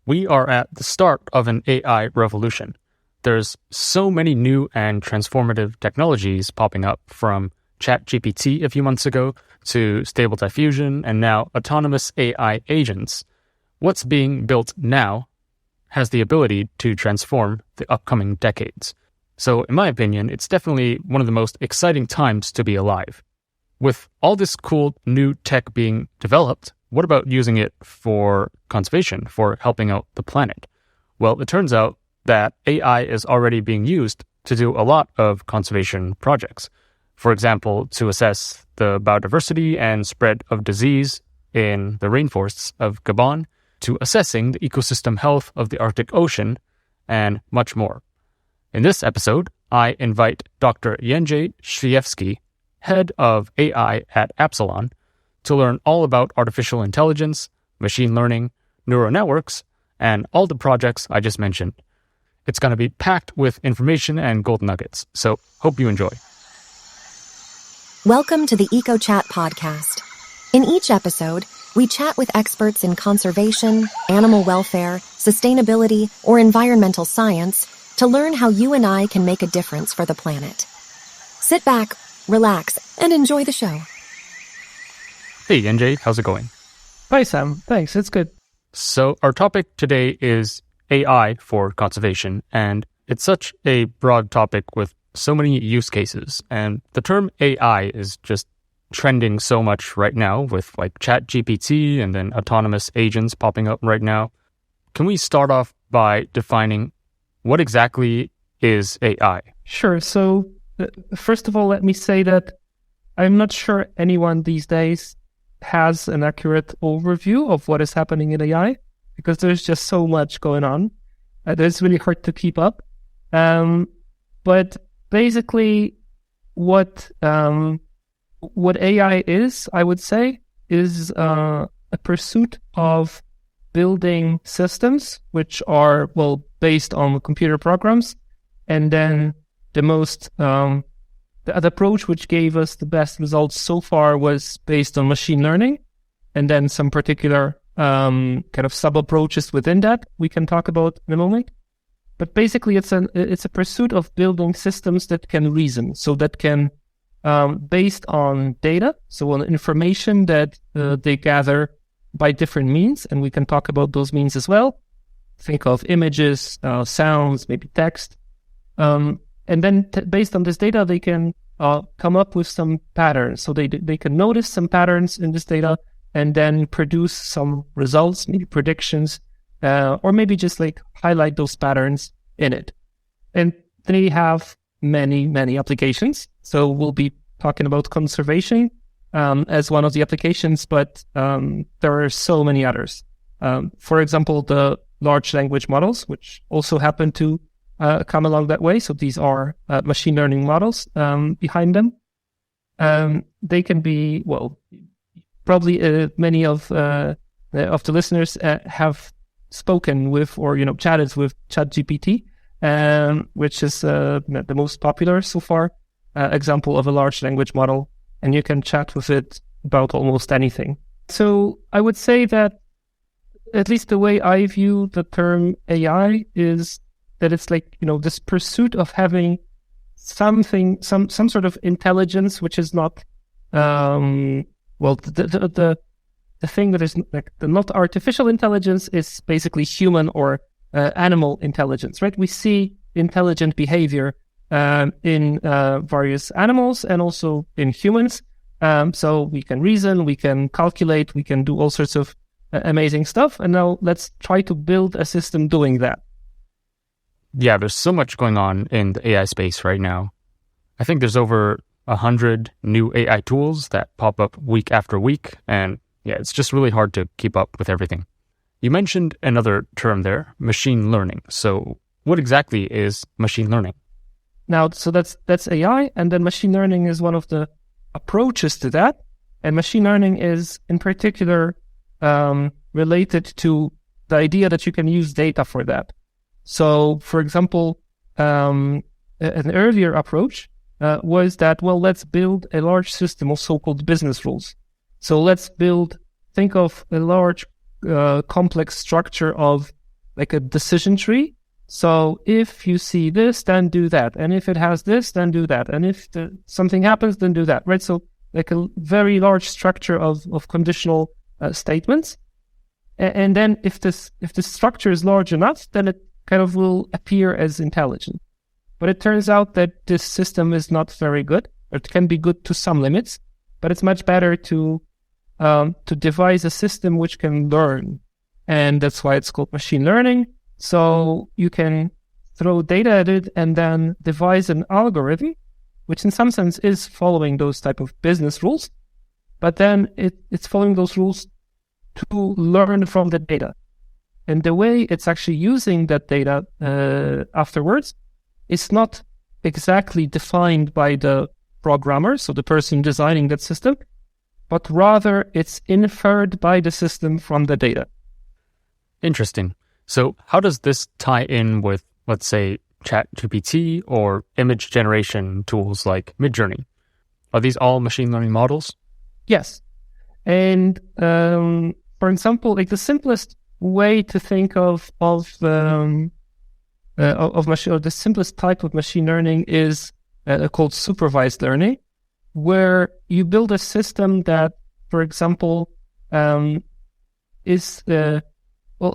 We are at the start of an AI revolution. There's so many new and transformative technologies popping up, from ChatGPT a few months ago to Stable Diffusion and now autonomous AI agents. What's being built now has the ability to transform the upcoming decades. So in my opinion, it's definitely one of the most exciting times to be alive. With all this cool new tech being developed, what about using it for conservation, for helping out the planet? Well, it turns out that AI is already being used to do a lot of conservation projects. For example, to assess the biodiversity and spread of disease in the rainforests of Gabon, to assessing the ecosystem health of the Arctic Ocean, and much more. In this episode, I invite Dr. Jędrzej Świeżewski, head of AI at Appsilon, to learn all about artificial intelligence, machine learning, neural networks, and all the projects I just mentioned. It's going to be packed with information and gold nuggets, so hope you enjoy. Welcome to the Ecochat podcast. In each episode, we chat with experts in conservation, animal welfare, sustainability, or environmental science to learn how you and I can make a difference for the planet. Sit back, relax, and enjoy the show. Hey, Jędrzej, how's it going? Hi, Sam. Thanks. It's good. So our topic today is AI for conservation, and it's such a broad topic with so many use cases. And the term AI is just trending so much right now with like ChatGPT and then autonomous agents popping up right now. Can we start off by defining what exactly is AI? Sure. So first of all, let me say that I'm not sure anyone these days has an accurate overview of what is happening in AI, because there's just so much going on. It's really hard to keep up. But basically, what AI is, I would say, is a pursuit of building systems which are, based on computer programs, and then the approach which gave us the best results so far was based on machine learning, and then some particular kind of sub-approaches within that we can talk about in a moment. But basically, it's a pursuit of building systems that can reason, so that can, based on data, so on information that they gather by different means, and we can talk about those means as well. Think of images, sounds, maybe text. And then based on this data, they can come up with some patterns. So they can notice some patterns in this data and then produce some results, maybe predictions, or maybe just like highlight those patterns in it. And they have many, many applications. So we'll be talking about conservation as one of the applications, but there are so many others. For example, the large language models, which also happen to come along that way. So these are machine learning models behind them. They can be, probably many of the listeners have spoken with or chatted with ChatGPT, which is the most popular so far example of a large language model, and you can chat with it about almost anything. So I would say that at least the way I view the term AI is that it's like, this pursuit of having something, some sort of intelligence, which is not, the thing that is like not artificial intelligence is basically human or animal intelligence, right? We see intelligent behavior in various animals and also in humans. So we can reason, we can calculate, we can do all sorts of amazing stuff. And now let's try to build a system doing that. Yeah, there's so much going on in the AI space right now. I think there's over 100 new AI tools that pop up week after week, and yeah, it's just really hard to keep up with everything. You mentioned another term there, machine learning. So what exactly is machine learning? Now, so that's AI, and then machine learning is one of the approaches to that. And machine learning is in particular related to the idea that you can use data for that. So, for example, an earlier approach was that, let's build a large system of so-called business rules. So let's think of a large, complex structure of like a decision tree. So if you see this, then do that. And if it has this, then do that. And if something happens, then do that, right? So like a very large structure of conditional statements. And then if the structure is large enough, then it kind of will appear as intelligent. But it turns out that this system is not very good. It can be good to some limits, but it's much better to devise a system which can learn. And that's why it's called machine learning. So you can throw data at it and then devise an algorithm, which in some sense is following those type of business rules, but then it's following those rules to learn from the data. And the way it's actually using that data afterwards is not exactly defined by the programmer, so the person designing that system, but rather it's inferred by the system from the data. Interesting. So how does this tie in with, let's say, ChatGPT or image generation tools like Midjourney? Are these all machine learning models? Yes. And for example, like the simplest way to think of machine, or the simplest type of machine learning is called supervised learning, where you build a system that, for example, is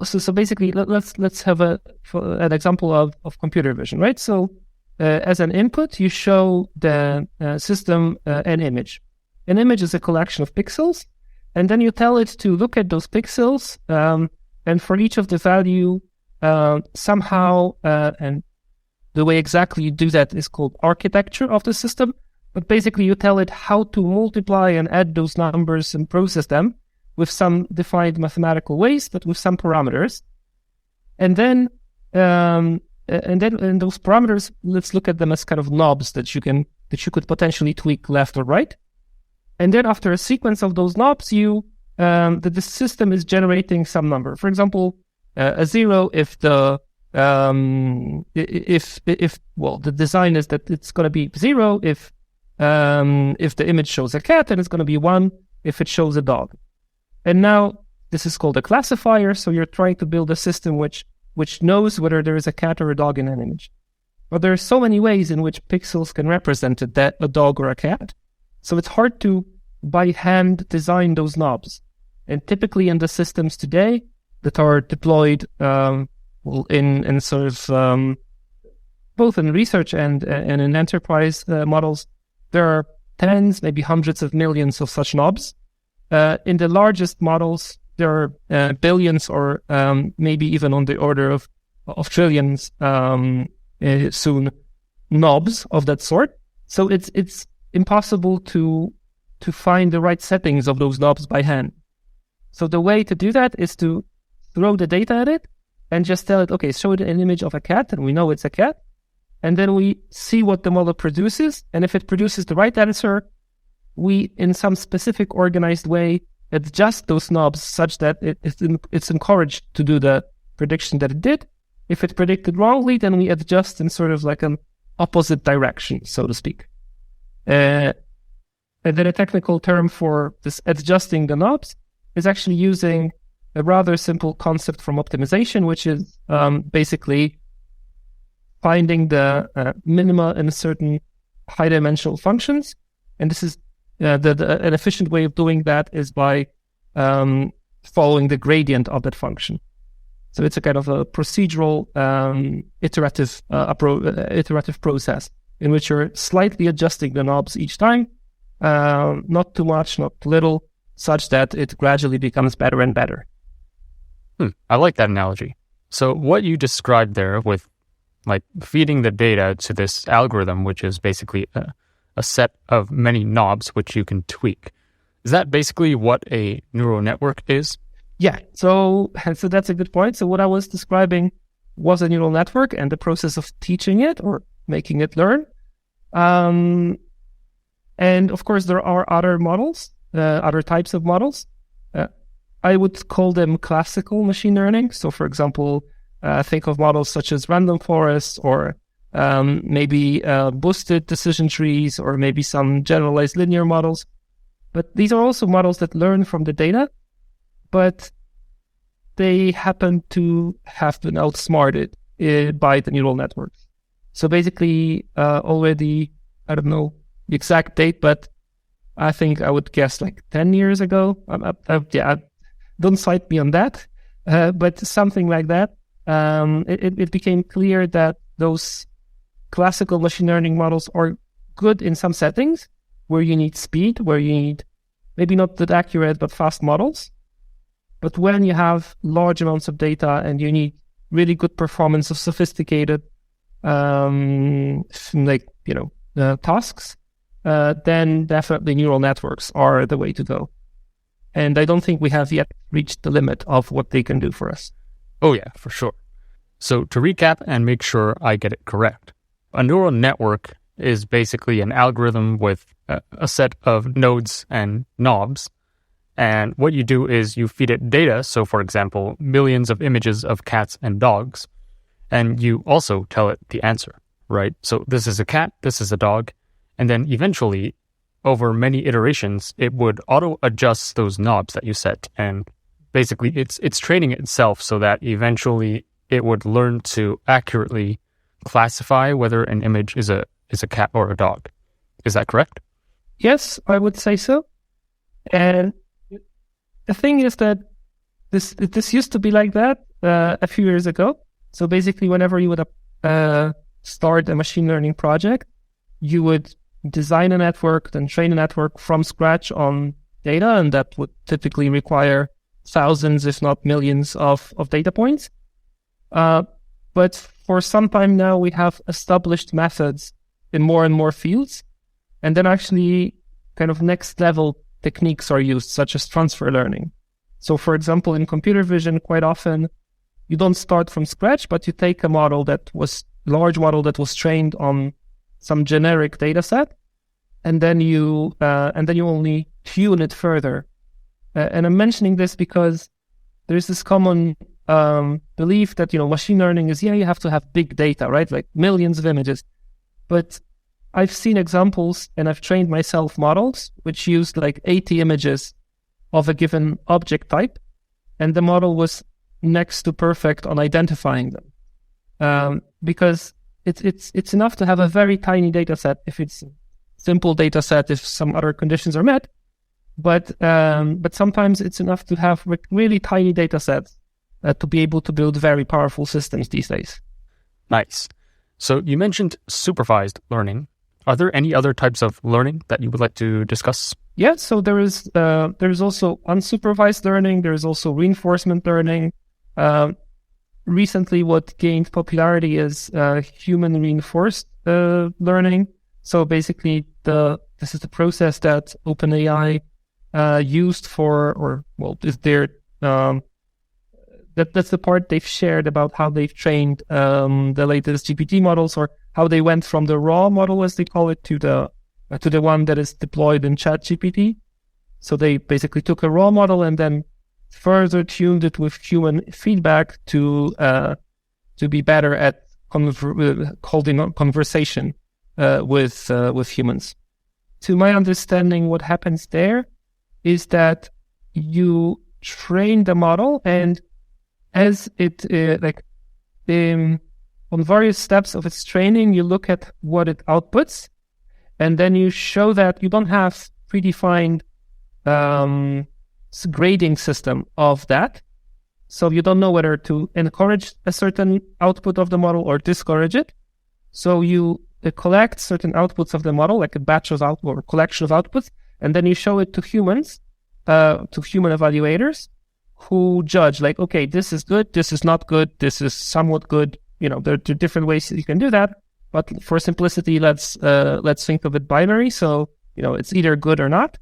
so basically let's have an example of computer vision, right? So as an input, you show the system an image. An image is a collection of pixels, and then you tell it to look at those pixels, and for each of the value, somehow, and the way exactly you do that is called architecture of the system. But basically, you tell it how to multiply and add those numbers and process them with some defined mathematical ways, but with some parameters. And then in those parameters, let's look at them as kind of knobs that you could potentially tweak left or right. And then after a sequence of those knobs, the system is generating some number. For example, a 0 if the design is that it's going to be 0 if the image shows a cat, and it's going to be 1 if it shows a dog. And now this is called a classifier. So you're trying to build a system which knows whether there is a cat or a dog in an image. But there are so many ways in which pixels can represent that a dog or a cat. So it's hard to by hand design those knobs. And typically in the systems today that are deployed in sort of both in research and in enterprise models, there are tens, maybe hundreds of millions of such knobs. In the largest models, there are billions or maybe even on the order of trillions soon knobs of that sort. So it's impossible to find the right settings of those knobs by hand. So the way to do that is to throw the data at it and just tell it, okay, show it an image of a cat, and we know it's a cat. And then we see what the model produces. And if it produces the right answer, we, in some specific organized way, adjust those knobs such that it's encouraged to do the prediction that it did. If it predicted wrongly, then we adjust in sort of like an opposite direction, so to speak. And then a technical term for this adjusting the knobs is actually using a rather simple concept from optimization, which is basically finding the minima in certain high-dimensional functions. And this is an efficient way of doing that is by following the gradient of that function. So it's a kind of a procedural, iterative process in which you're slightly adjusting the knobs each time, not too much, not too little, such that it gradually becomes better and better. I like that analogy. So what you described there with like feeding the data to this algorithm, which is basically a set of many knobs which you can tweak. Is that basically what a neural network is? Yeah, so that's a good point. So what I was describing was a neural network and the process of teaching it or making it learn. And of course, there are other models, other types of models. I would call them classical machine learning. So for example, think of models such as random forests or maybe boosted decision trees or maybe some generalized linear models. But these are also models that learn from the data. But they happen to have been outsmarted by the neural networks. So basically, already, I don't know the exact date, but I think I would guess like 10 years ago. Don't cite me on that, but something like that. It became clear that those classical machine learning models are good in some settings where you need speed, where you need maybe not that accurate, but fast models. But when you have large amounts of data and you need really good performance of sophisticated, tasks, then definitely neural networks are the way to go. And I don't think we have yet reached the limit of what they can do for us. Oh yeah, for sure. So to recap and make sure I get it correct, a neural network is basically an algorithm with a set of nodes and knobs. And what you do is you feed it data. So for example, millions of images of cats and dogs. And you also tell it the answer, right? So this is a cat, this is a dog. And then eventually, over many iterations, it would auto-adjust those knobs that you set. And basically, it's training itself so that eventually it would learn to accurately classify whether an image is a cat or a dog. Is that correct? Yes, I would say so. And the thing is that this used to be like that a few years ago. So basically, whenever you would start a machine learning project, you would design a network, then train a network from scratch on data, and that would typically require thousands, if not millions, of data points. But for some time now, we have established methods in more and more fields, and then actually kind of next level techniques are used, such as transfer learning. So for example, in computer vision, quite often, you don't start from scratch, but you take a large model that was trained on some generic data set, and then you only tune it further. And I'm mentioning this because there's this common belief that, machine learning is, you have to have big data, right? Like millions of images. But I've seen examples, and I've trained myself models, which used like 80 images of a given object type, and the model was next to perfect on identifying them. Because it's enough to have a very tiny data set if it's a simple data set, if some other conditions are met. But sometimes it's enough to have really tiny data sets to be able to build very powerful systems these days. Nice. So you mentioned supervised learning. Are there any other types of learning that you would like to discuss? Yeah, so there's also unsupervised learning. There's also reinforcement learning. Recently, what gained popularity is human reinforced learning. So basically, this is the process that OpenAI used that's the part they've shared about how they've trained the latest GPT models, or how they went from the raw model, as they call it, to the one that is deployed in ChatGPT. So they basically took a raw model and then further tuned it with human feedback to be better at holding a conversation with humans. To my understanding, what happens there is that you train the model, and as it on various steps of its training, you look at what it outputs, and then you show that you don't have predefined grading system of that. So you don't know whether to encourage a certain output of the model or discourage it. So you collect certain outputs of the model, like a batch of output or collection of outputs, and then you show it to humans, to human evaluators, who judge, like, okay, this is good, this is not good, this is somewhat good. There are different ways you can do that. But for simplicity, let's think of it binary. So, it's either good or not.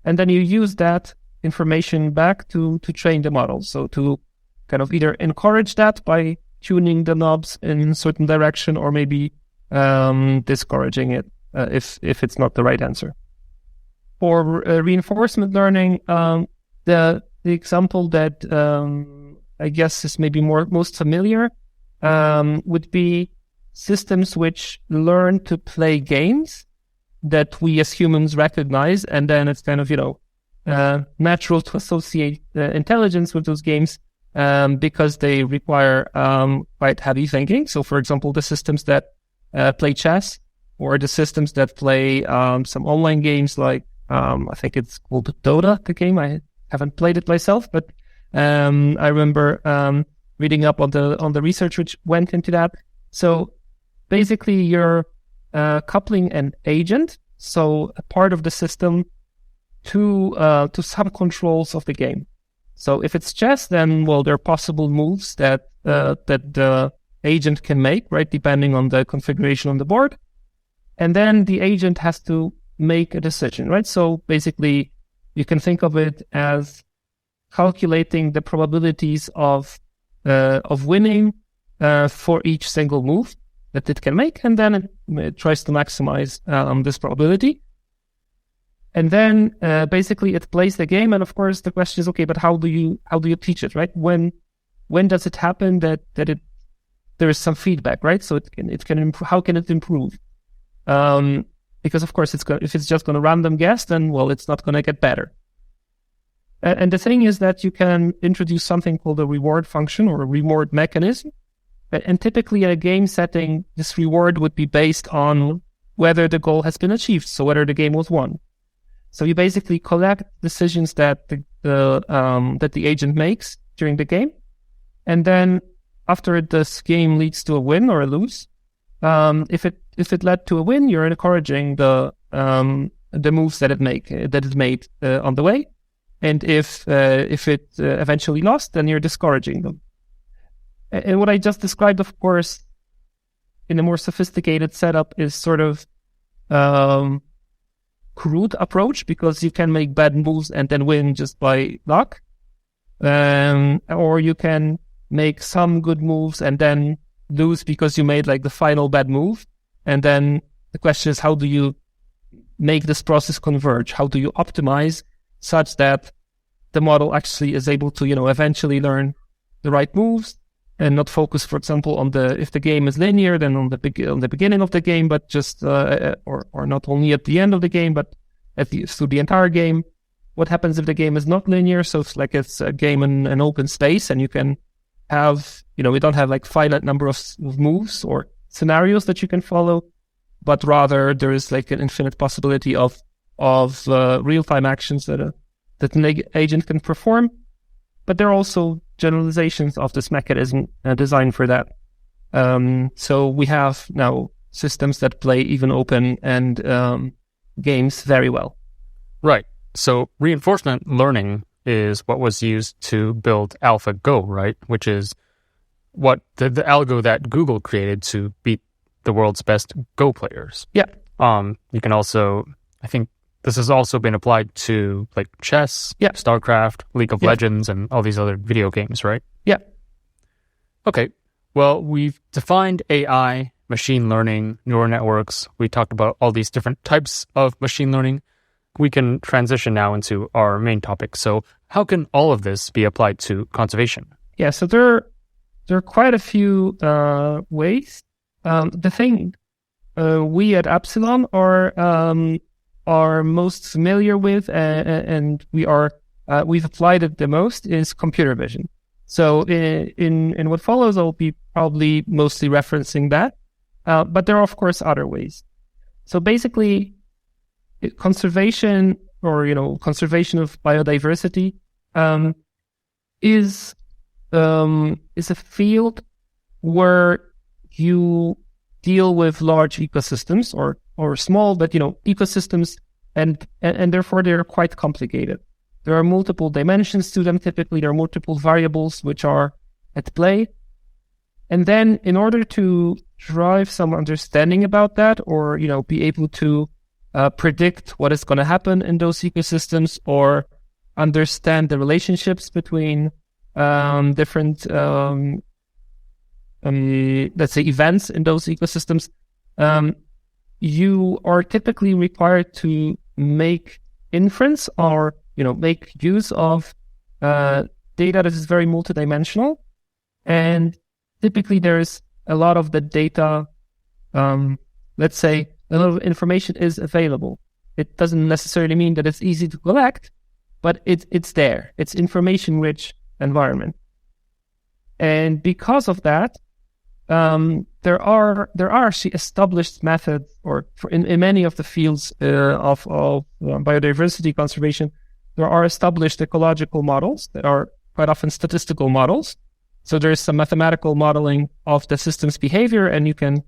And then you use that information back to train the model. So to kind of either encourage that by tuning the knobs in a certain direction, or maybe discouraging it if it's not the right answer. For reinforcement learning, the example that I guess is maybe most familiar would be systems which learn to play games that we as humans recognize, and then it's kind of natural to associate intelligence with those games, because they require quite heavy thinking. So, for example, the systems that play chess, or the systems that play some online games like I think it's called Dota, the game. I haven't played it myself, but I remember reading up on the research which went into that. So basically, you're coupling an agent, so a part of the system, to some controls of the game. So if it's chess, then there are possible moves that the agent can make, right, depending on the configuration on the board. And then the agent has to make a decision, right? So basically, you can think of it as calculating the probabilities of winning for each single move that it can make, and then it tries to maximize this probability. And then basically it plays the game, and of course the question is, okay, but how do you teach it, right? When does it happen that there is some feedback, right? So it can improve. How can it improve? Because of course if it's just going to random guess, then it's not going to get better. And the thing is that you can introduce something called a reward function or a reward mechanism. And typically in a game setting, this reward would be based on whether the goal has been achieved, so whether the game was won. So you basically collect decisions that the agent makes during the game, and then after this game leads to a win or a lose, if it led to a win, you're encouraging the moves that it made on the way, and if it eventually lost, then you're discouraging them. And what I just described, of course, in a more sophisticated setup, is sort of crude approach, because you can make bad moves and then win just by luck, or you can make some good moves and then lose because you made like the final bad move. And then the question is, how do you make this process converge? How do you optimize such that the model actually is able to, eventually learn the right moves and not focus, for example, on if the game is linear, then on the beginning of the game, but just or not only at the end of the game, but through the entire game. What happens if the game is not linear? So it's a game in an open space, and you can have, we don't have like finite number of moves or scenarios that you can follow, but rather there is like an infinite possibility of real-time actions that an agent can perform. But there are also generalizations of this mechanism designed for that. So we have now systems that play even open and games very well. Right. So reinforcement learning is what was used to build AlphaGo, right? Which is what the algo that Google created to beat the world's best Go players. Yeah. You can also, I think this has also been applied to like chess, StarCraft, League of Legends, and all these other video games, right? Yeah. Okay. Well, we've defined AI, machine learning, neural networks. We talked about all these different types of machine learning. We can transition now into our main topic. So how can all of this be applied to conservation? Yeah, so there are quite a few ways. The thing we at Appsilon are most familiar with, and we've applied it the most, is computer vision. So in what follows, I'll be probably mostly referencing that, but there are of course other ways. So basically, conservation conservation of biodiversity is a field where you deal with large ecosystems or small, but ecosystems, and therefore they're quite complicated. There are multiple dimensions to them. Typically, there are multiple variables which are at play. And then in order to drive some understanding about that, or be able to predict what is going to happen in those ecosystems, or understand the relationships between different let's say events in those ecosystems, you are typically required to make inference or make use of data that is very multidimensional. And typically there is a lot of the data, let's say a lot of information is available. It doesn't necessarily mean that it's easy to collect, but it's there. It's information-rich environment. And because of that, there are actually established methods, or in many of the fields of biodiversity conservation, there are established ecological models that are quite often statistical models. So there's some mathematical modeling of the system's behavior, and you can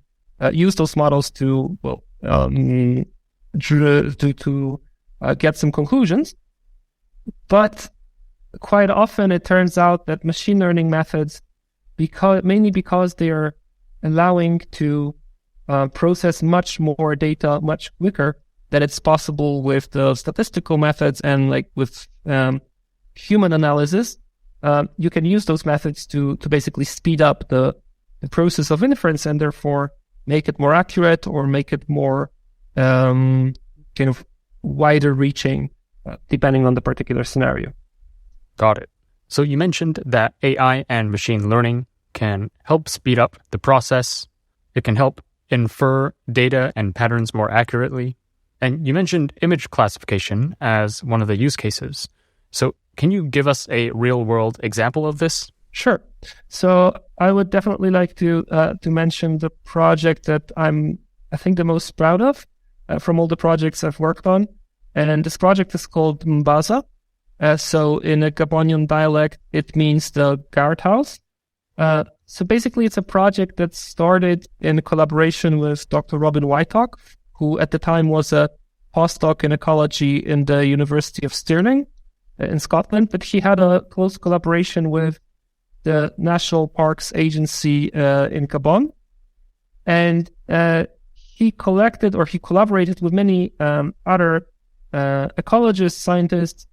use those models to get some conclusions. But quite often it turns out that machine learning methods, mainly because they are allowing to process much more data much quicker than it's possible with the statistical methods and like with human analysis, you can use those methods to basically speed up the process of inference and therefore make it more accurate or make it more kind of wider reaching, depending on the particular scenario. Got it. So you mentioned that AI and machine learning can help speed up the process. It can help infer data and patterns more accurately. And you mentioned image classification as one of the use cases. So can you give us a real-world example of this? Sure. So I would definitely like to mention the project that I think the most proud of from all the projects I've worked on. And this project is called Mbaza. So in a Gabonian dialect, it means the guardhouse. So basically, it's a project that started in collaboration with Dr. Robin Whitehock, who at the time was a postdoc in ecology in the University of Stirling in Scotland, but he had a close collaboration with the National Parks Agency in Gabon. And he collaborated with many other ecologists, scientists,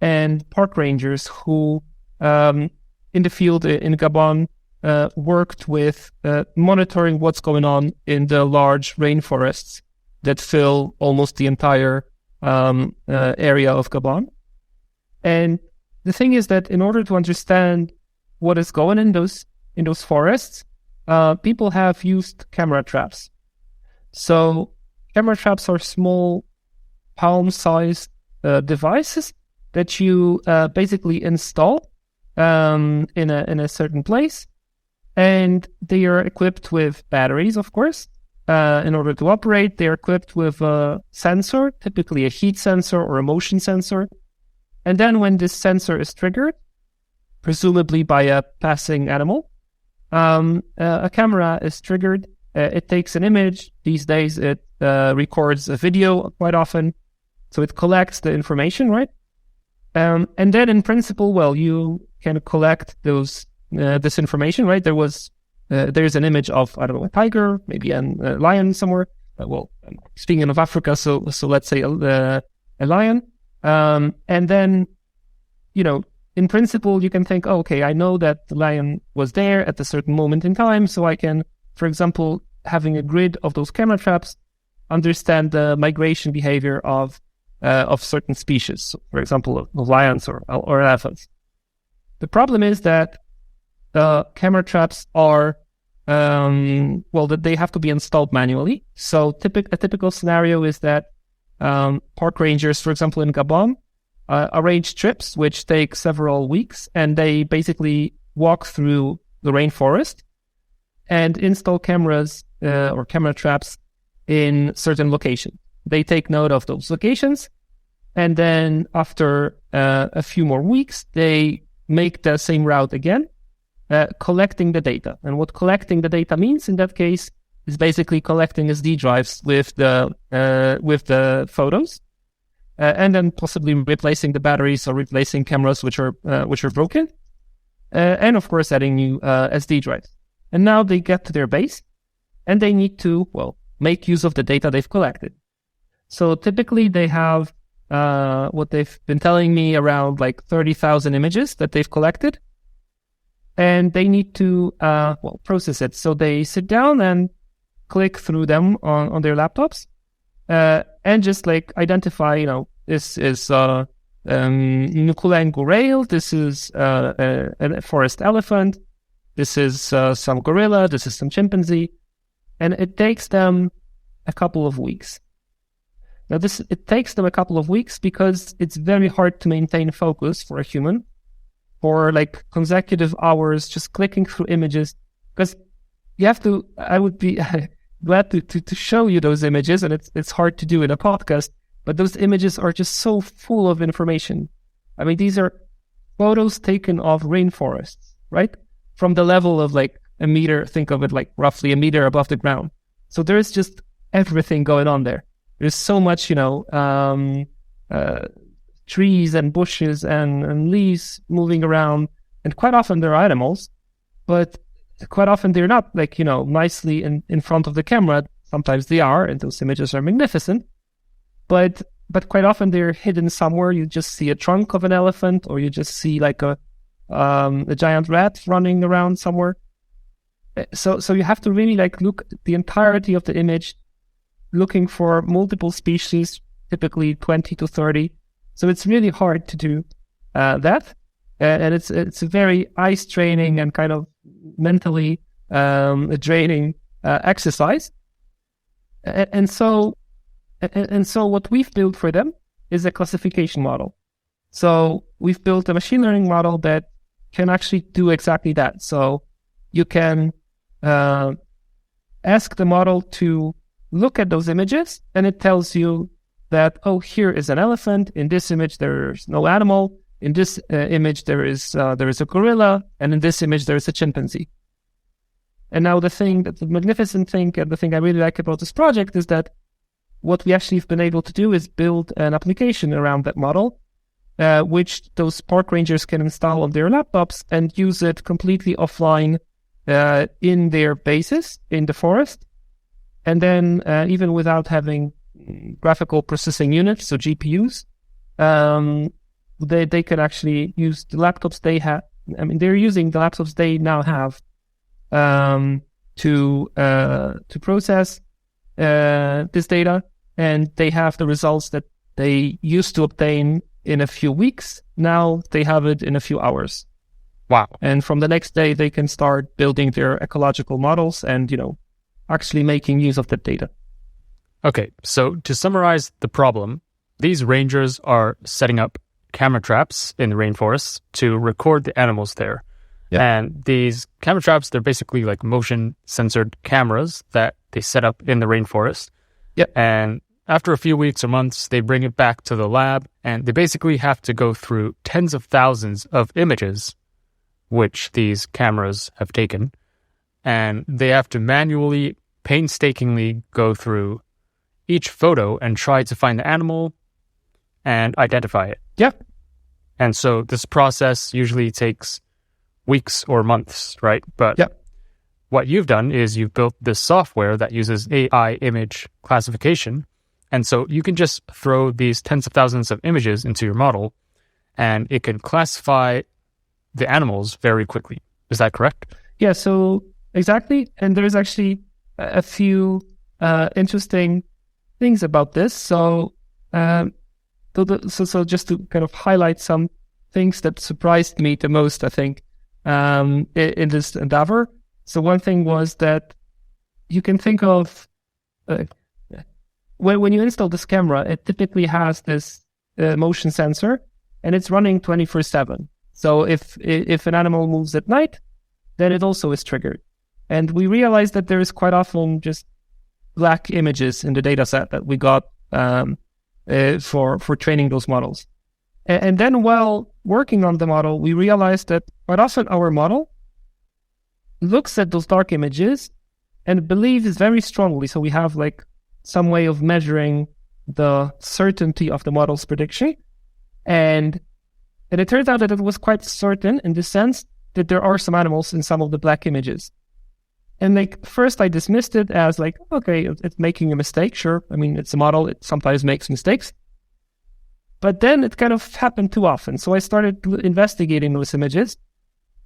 and park rangers who, in the field in Gabon, worked with monitoring what's going on in the large rainforests that fill almost the entire area of Gabon. And the thing is that in order to understand what is going in those forests, people have used camera traps. So camera traps are small palm-sized devices that you basically install in a certain place, and they are equipped with batteries, of course. In order to operate, they are equipped with a sensor, typically a heat sensor or a motion sensor. And then when this sensor is triggered, presumably by a passing animal, a camera is triggered. It takes an image. These days, it records a video quite often. So it collects the information, right? And then in principle, well, you can collect this information, right? There's an image of, I don't know, a tiger, maybe a lion somewhere. Speaking of Africa, so let's say a lion. And then, in principle, you can think, okay, I know that the lion was there at a certain moment in time, so I can, for example, having a grid of those camera traps, understand the migration behavior of certain species, so for example, of lions or elephants. The problem is that the camera traps are, that they have to be installed manually. So a typical scenario is that park rangers, for example, in Gabon, arrange trips which take several weeks, and they basically walk through the rainforest and install cameras or camera traps in certain locations. They take note of those locations, and then after a few more weeks, they make the same route again, collecting the data. And what collecting the data means in that case is basically collecting SD drives with the photos, and then possibly replacing the batteries or replacing cameras which are broken, and of course adding new SD drives. And now they get to their base, and they need to make use of the data they've collected. So typically they have what they've been telling me around like 30,000 images that they've collected, and they need to process it. So they sit down and click through them on their laptops, and just like identify, this is Nukulengu rail, this is a forest elephant, this is some gorilla, this is some chimpanzee, and it takes them a couple of weeks. Now it takes them a couple of weeks because it's very hard to maintain focus for a human for like consecutive hours, just clicking through images, because I would be glad to show you those images, and it's hard to do in a podcast, but those images are just so full of information. I mean, these are photos taken of rainforests, right? From the level of like a meter, think of it like roughly a meter above the ground. So there's just everything going on there. There's so much, trees and bushes and leaves moving around. And quite often there are animals, but quite often they're not like, nicely in front of the camera. Sometimes they are, and those images are magnificent. But quite often they're hidden somewhere. You just see a trunk of an elephant, or you just see like a giant rat running around somewhere. So you have to really like look at the entirety of the image, looking for multiple species, typically 20 to 30. So it's really hard to do that. And it's a very eye straining and kind of mentally draining exercise. And so what we've built for them is a classification model. So we've built a machine learning model that can actually do exactly that. So you can ask the model to look at those images, and it tells you that, oh, here is an elephant. In this image, there's no animal. In this image, there is a gorilla, and in this image, there is a chimpanzee. And now the magnificent thing, and the thing I really like about this project is that what we actually have been able to do is build an application around that model, which those park rangers can install on their laptops and use it completely offline in their bases in the forest. And then even without having graphical processing units, so GPUs, they can actually use the laptops they have. I mean, they're using the laptops they now have to process this data, and they have the results that they used to obtain in a few weeks. Now they have it in a few hours. Wow. And from the next day, they can start building their ecological models and, actually making use of that data. Okay, so to summarize the problem, these rangers are setting up camera traps in the rainforest to record the animals there. Yeah. And these camera traps, they're basically like motion censored cameras that they set up in the rainforest. Yeah. And after a few weeks or months, they bring it back to the lab, and they basically have to go through tens of thousands of images which these cameras have taken. And they have to manually, painstakingly go through each photo and try to find the animal and identify it. Yeah. And so this process usually takes weeks or months, right? But what you've done is you've built this software that uses AI image classification. And so you can just throw these tens of thousands of images into your model, and it can classify the animals very quickly. Is that correct? Yeah, so exactly. And there's actually a few interesting things about this. So just to kind of highlight some things that surprised me the most, I think, in this endeavor. So one thing was that you can think of when you install this camera, it typically has this motion sensor, and it's running 24/7. So if an animal moves at night, then it also is triggered. And we realized that there is quite often just black images in the data set that we got for training those models. And then while working on the model, we realized that quite often our model looks at those dark images and believes very strongly. So we have like some way of measuring the certainty of the model's prediction. And it turns out that it was quite certain in the sense that there are some animals in some of the black images. And like first I dismissed it as like, okay, it's making a mistake. Sure. I mean, it's a model. It sometimes makes mistakes. But then it kind of happened too often. So I started investigating those images.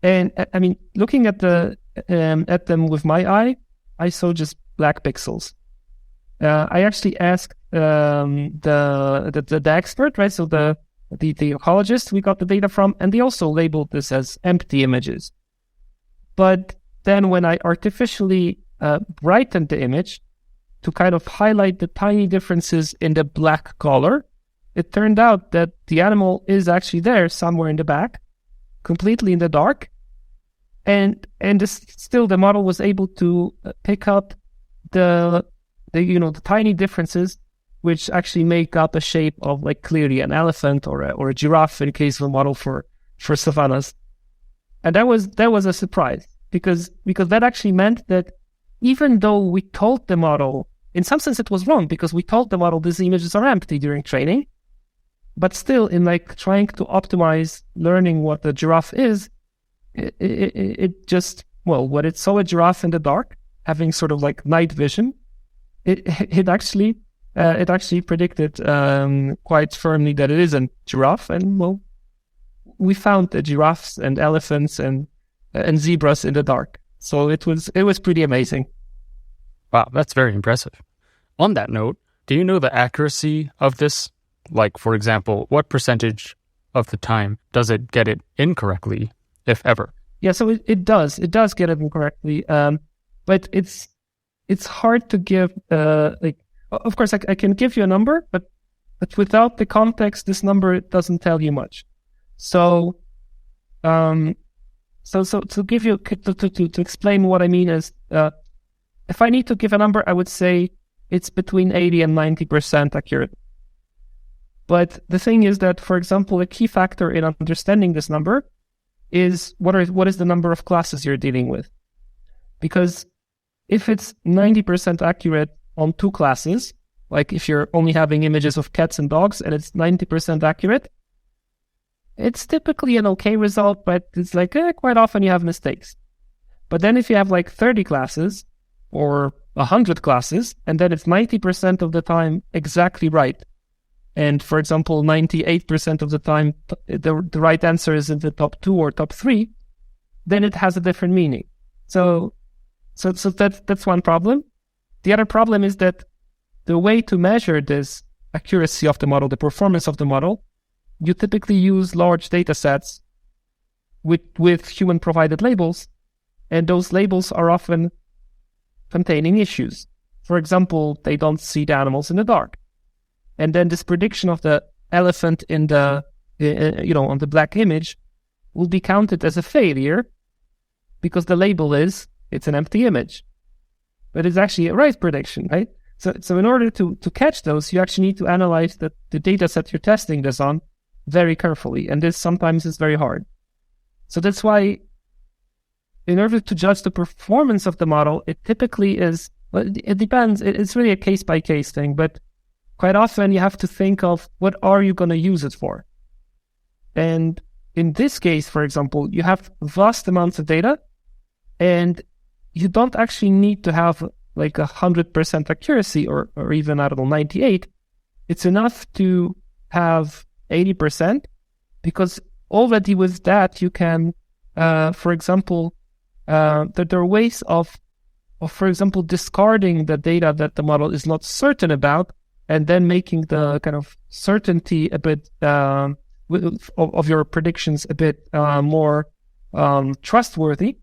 And I mean, looking at them with my eye, I saw just black pixels. I actually asked the expert, right? So the ecologist we got the data from, and they also labeled this as empty images. But then when I artificially brightened the image to kind of highlight the tiny differences in the black color, it turned out that the animal is actually there somewhere in the back, completely in the dark. And still the model was able to pick up the tiny differences which actually make up a shape of like clearly an elephant or a giraffe in case of a model for savannas. And that was a surprise because that actually meant that even though we told the model, in some sense it was wrong because we told the model these images are empty during training, but still in like trying to optimize learning what the giraffe is, it just, well, when it saw a giraffe in the dark, having sort of like night vision, it actually predicted quite firmly that it is a giraffe, and well, we found the giraffes and elephants and zebras in the dark. So it was pretty amazing. Wow, that's very impressive. On that note, do you know the accuracy of this? Like, for example, what percentage of the time does it get it incorrectly, if ever? Yeah, so it does get it incorrectly, but it's hard to give. Of course, I can give you a number, but without the context, this number doesn't tell you much. So, to give you to explain what I mean is, if I need to give a number, I would say it's between 80 and 90% accurate. But the thing is that, for example, a key factor in understanding this number is what is the number of classes you're dealing with. Because if it's 90% accurate on 2 classes, like if you're only having images of cats and dogs and it's 90% accurate, it's typically an okay result, but it's like quite often you have mistakes. But then if you have like 30 classes or 100 classes, and then it's 90% of the time exactly right, and for example, 98% of the time the right answer is in the top 2 or top 3, then it has a different meaning. So that's one problem. The other problem is that the way to measure this accuracy of the model, the performance of the model, you typically use large data sets with human-provided labels, and those labels are often containing issues. For example, they don't see the animals in the dark. And then this prediction of the elephant in the, on the black image will be counted as a failure because the label is, it's an empty image. But it's actually a right prediction, right? So in order to catch those, you actually need to analyze the data set you're testing this on very carefully. And this sometimes is very hard. So that's why in order to judge the performance of the model, it typically is, well, it depends. It's really a case-by-case thing, but quite often you have to think of what are you going to use it for? And in this case, for example, you have vast amounts of data and you don't actually need to have like 100% accuracy or even, 98. It's enough to have 80% because already with that you can, for example, there are ways of, for example, discarding the data that the model is not certain about and then making the kind of certainty a bit of your predictions a bit more trustworthy.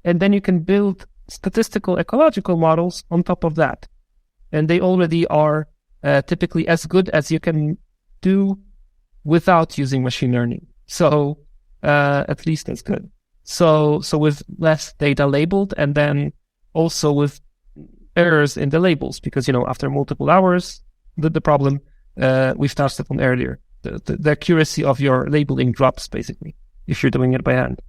And then you can build statistical ecological models on top of that. And they already are typically as good as you can do without using machine learning. So at least as good. So with less data labeled and then also with errors in the labels because, after multiple hours, the problem we've touched upon earlier. The accuracy of your labeling drops, basically, if you're doing it by hand.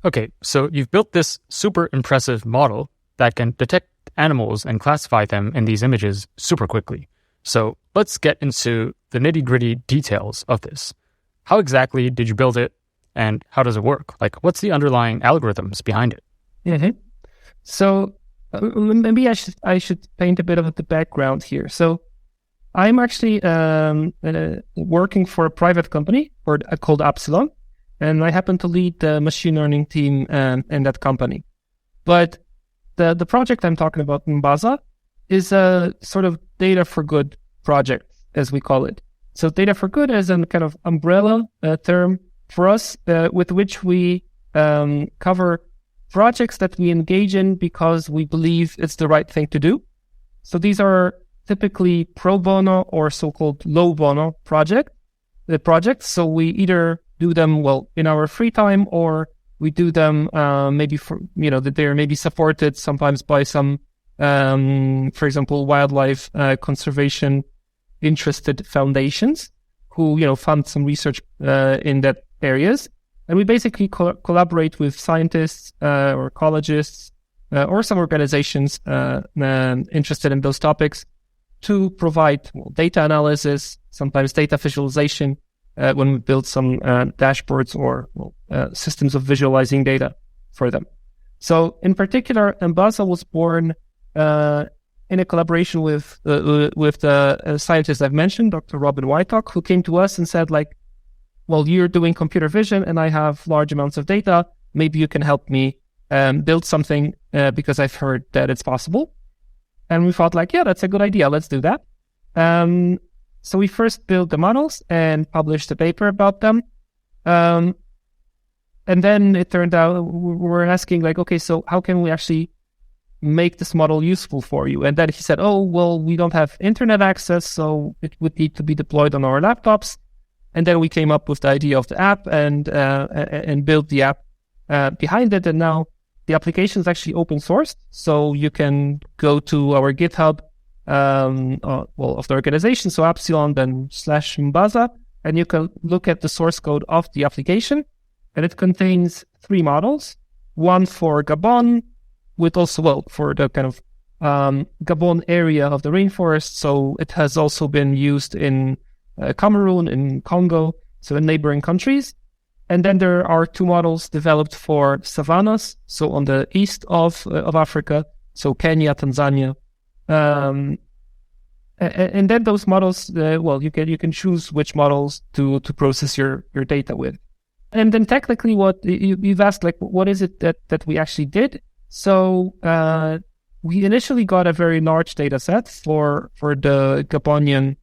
Okay, so you've built this super impressive model that can detect animals and classify them in these images super quickly. So let's get into the nitty-gritty details of this. How exactly did you build it, and how does it work? Like, what's the underlying algorithms behind it? Mm-hmm. So maybe I should paint a bit of the background here. So I'm actually working for a private company called Appsilon, and I happen to lead the machine learning team in that company. But the project I'm talking about in Baza is a sort of data for good project, as we call it. So data for good is a kind of umbrella term for us with which we cover projects that we engage in because we believe it's the right thing to do. So these are typically pro bono or so-called low bono projects. So we either do them, in our free time, or we do them maybe for, that they're maybe supported sometimes by some, for example, wildlife conservation interested foundations who, fund some research in that areas. And we basically collaborate with scientists or ecologists or some organizations interested in those topics to provide data analysis, sometimes data visualization, when we build some dashboards or systems of visualizing data for them. So in particular, Mbasa was born in a collaboration with the scientist I've mentioned, Dr. Robin Whitelock, who came to us and said, you're doing computer vision and I have large amounts of data. Maybe you can help me build something because I've heard that it's possible. And we thought that's a good idea. Let's do that. So we first built the models and published a paper about them. And then it turned out we were asking okay, so how can we actually make this model useful for you? And then he said, we don't have internet access, so it would need to be deployed on our laptops. And then we came up with the idea of the app and built the app behind it. And now the application is actually open sourced, so you can go to our GitHub of the organization, so Appsilon, then /Mbasa, and you can look at the source code of the application. And it contains 3 models, one for Gabon, with also, for the kind of Gabon area of the rainforest. So it has also been used in Cameroon, in Congo, so in neighboring countries. And then there are 2 models developed for savannas, so on the east of Africa, so Kenya, Tanzania. And then those models, you can choose which models to process your data with. And then technically what you've asked, what is it that we actually did? So we initially got a very large data set for the Gabonian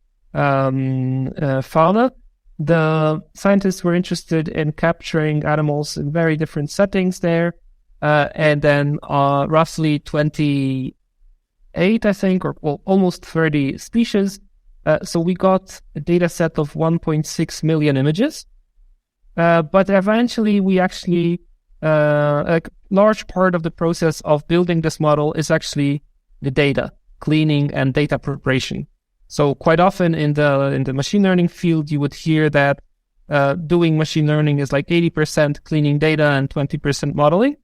fauna. The scientists were interested in capturing animals in very different settings there. And then roughly 28, I think, or almost 30 species. So we got a data set of 1.6 million images. But eventually we actually, a large part of the process of building this model is actually the data cleaning and data preparation. So quite often in the machine learning field, you would hear that doing machine learning is 80% cleaning data and 20% modeling.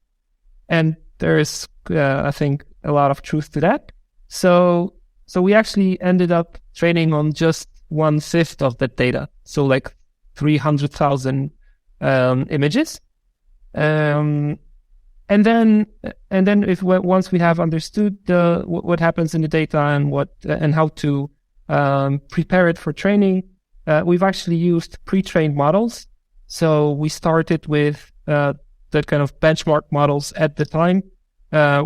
And there is, I think, a lot of truth to that. So we actually ended up training on just 1/5 of that data. So 300,000 images. And then once we have understood what happens in the data and how to prepare it for training, we've actually used pre-trained models. So we started with the kind of benchmark models at the time,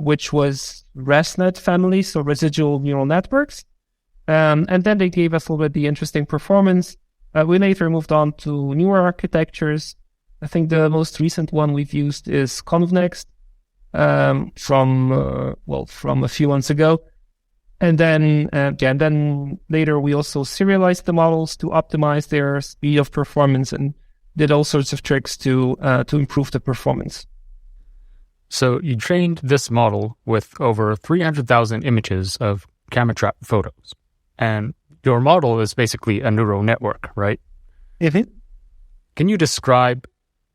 which was ResNet family, so residual neural networks. And then they gave us already interesting performance. We later moved on to newer architectures. I think the most recent one we've used is ConvNext from a few months ago. And then later we also serialized the models to optimize their speed of performance and did all sorts of tricks to improve the performance. So you trained this model with over 300,000 images of camera trap photos. And your model is basically a neural network, right? Mm-hmm. Can you describe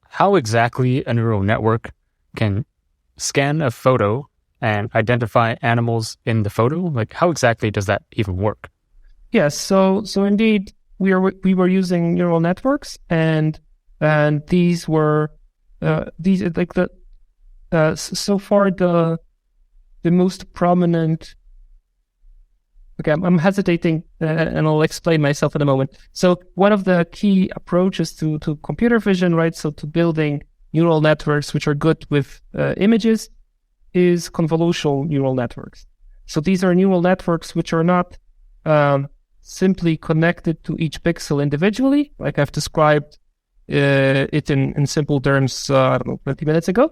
how exactly a neural network can scan a photo and identify animals in the photo? How exactly does that even work? Yes, so indeed we were using neural networks, and these were so far the most prominent. Okay, I'm hesitating, and I'll explain myself in a moment. So one of the key approaches to computer vision, right? So to building neural networks which are good with images, is convolutional neural networks. So these are neural networks which are not simply connected to each pixel individually, like I've described it in simple terms, 20 minutes ago,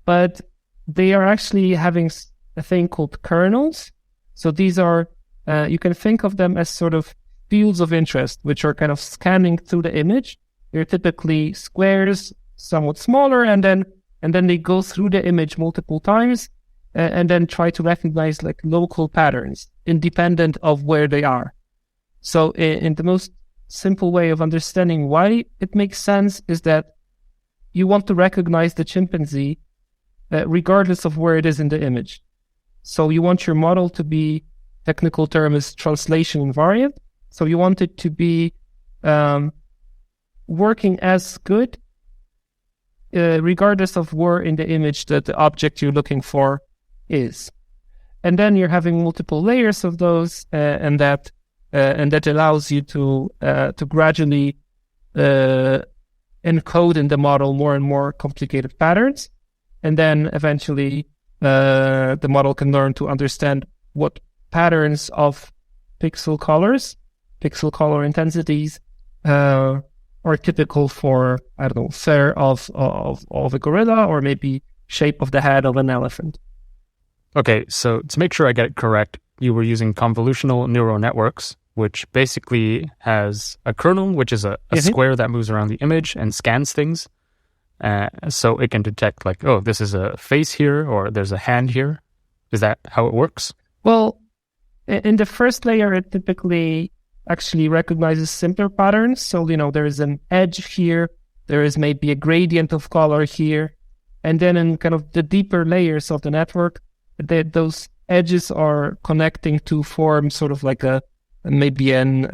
but they are actually having a thing called kernels. So these are, you can think of them as sort of fields of interest, which are kind of scanning through the image They're typically squares, somewhat smaller, and then they go through the image multiple times and then try to recognize like local patterns independent of where they are. So in the most simple way of understanding why it makes sense is that you want to recognize the chimpanzee regardless of where it is in the image. So you want your model to be, technical term is translation invariant. So you want it to be working as good regardless of where in the image that the object you're looking for is. And then you're having multiple layers of those, and that allows you to gradually encode in the model more and more complicated patterns. And then eventually the model can learn to understand what patterns of pixel color intensities are typical for, I don't know, fur of a gorilla, or maybe shape of the head of an elephant. Okay, so to make sure I get it correct, you were using convolutional neural networks, which basically has a kernel, which is a square that moves around the image and scans things. So it can detect like, oh, this is a face here, or there's a hand here. Is that how it works? Well, in the first layer, it typically actually recognizes simpler patterns. So, there is an edge here, there is maybe a gradient of color here. And then in kind of the deeper layers of the network, those edges are connecting to form sort of like maybe an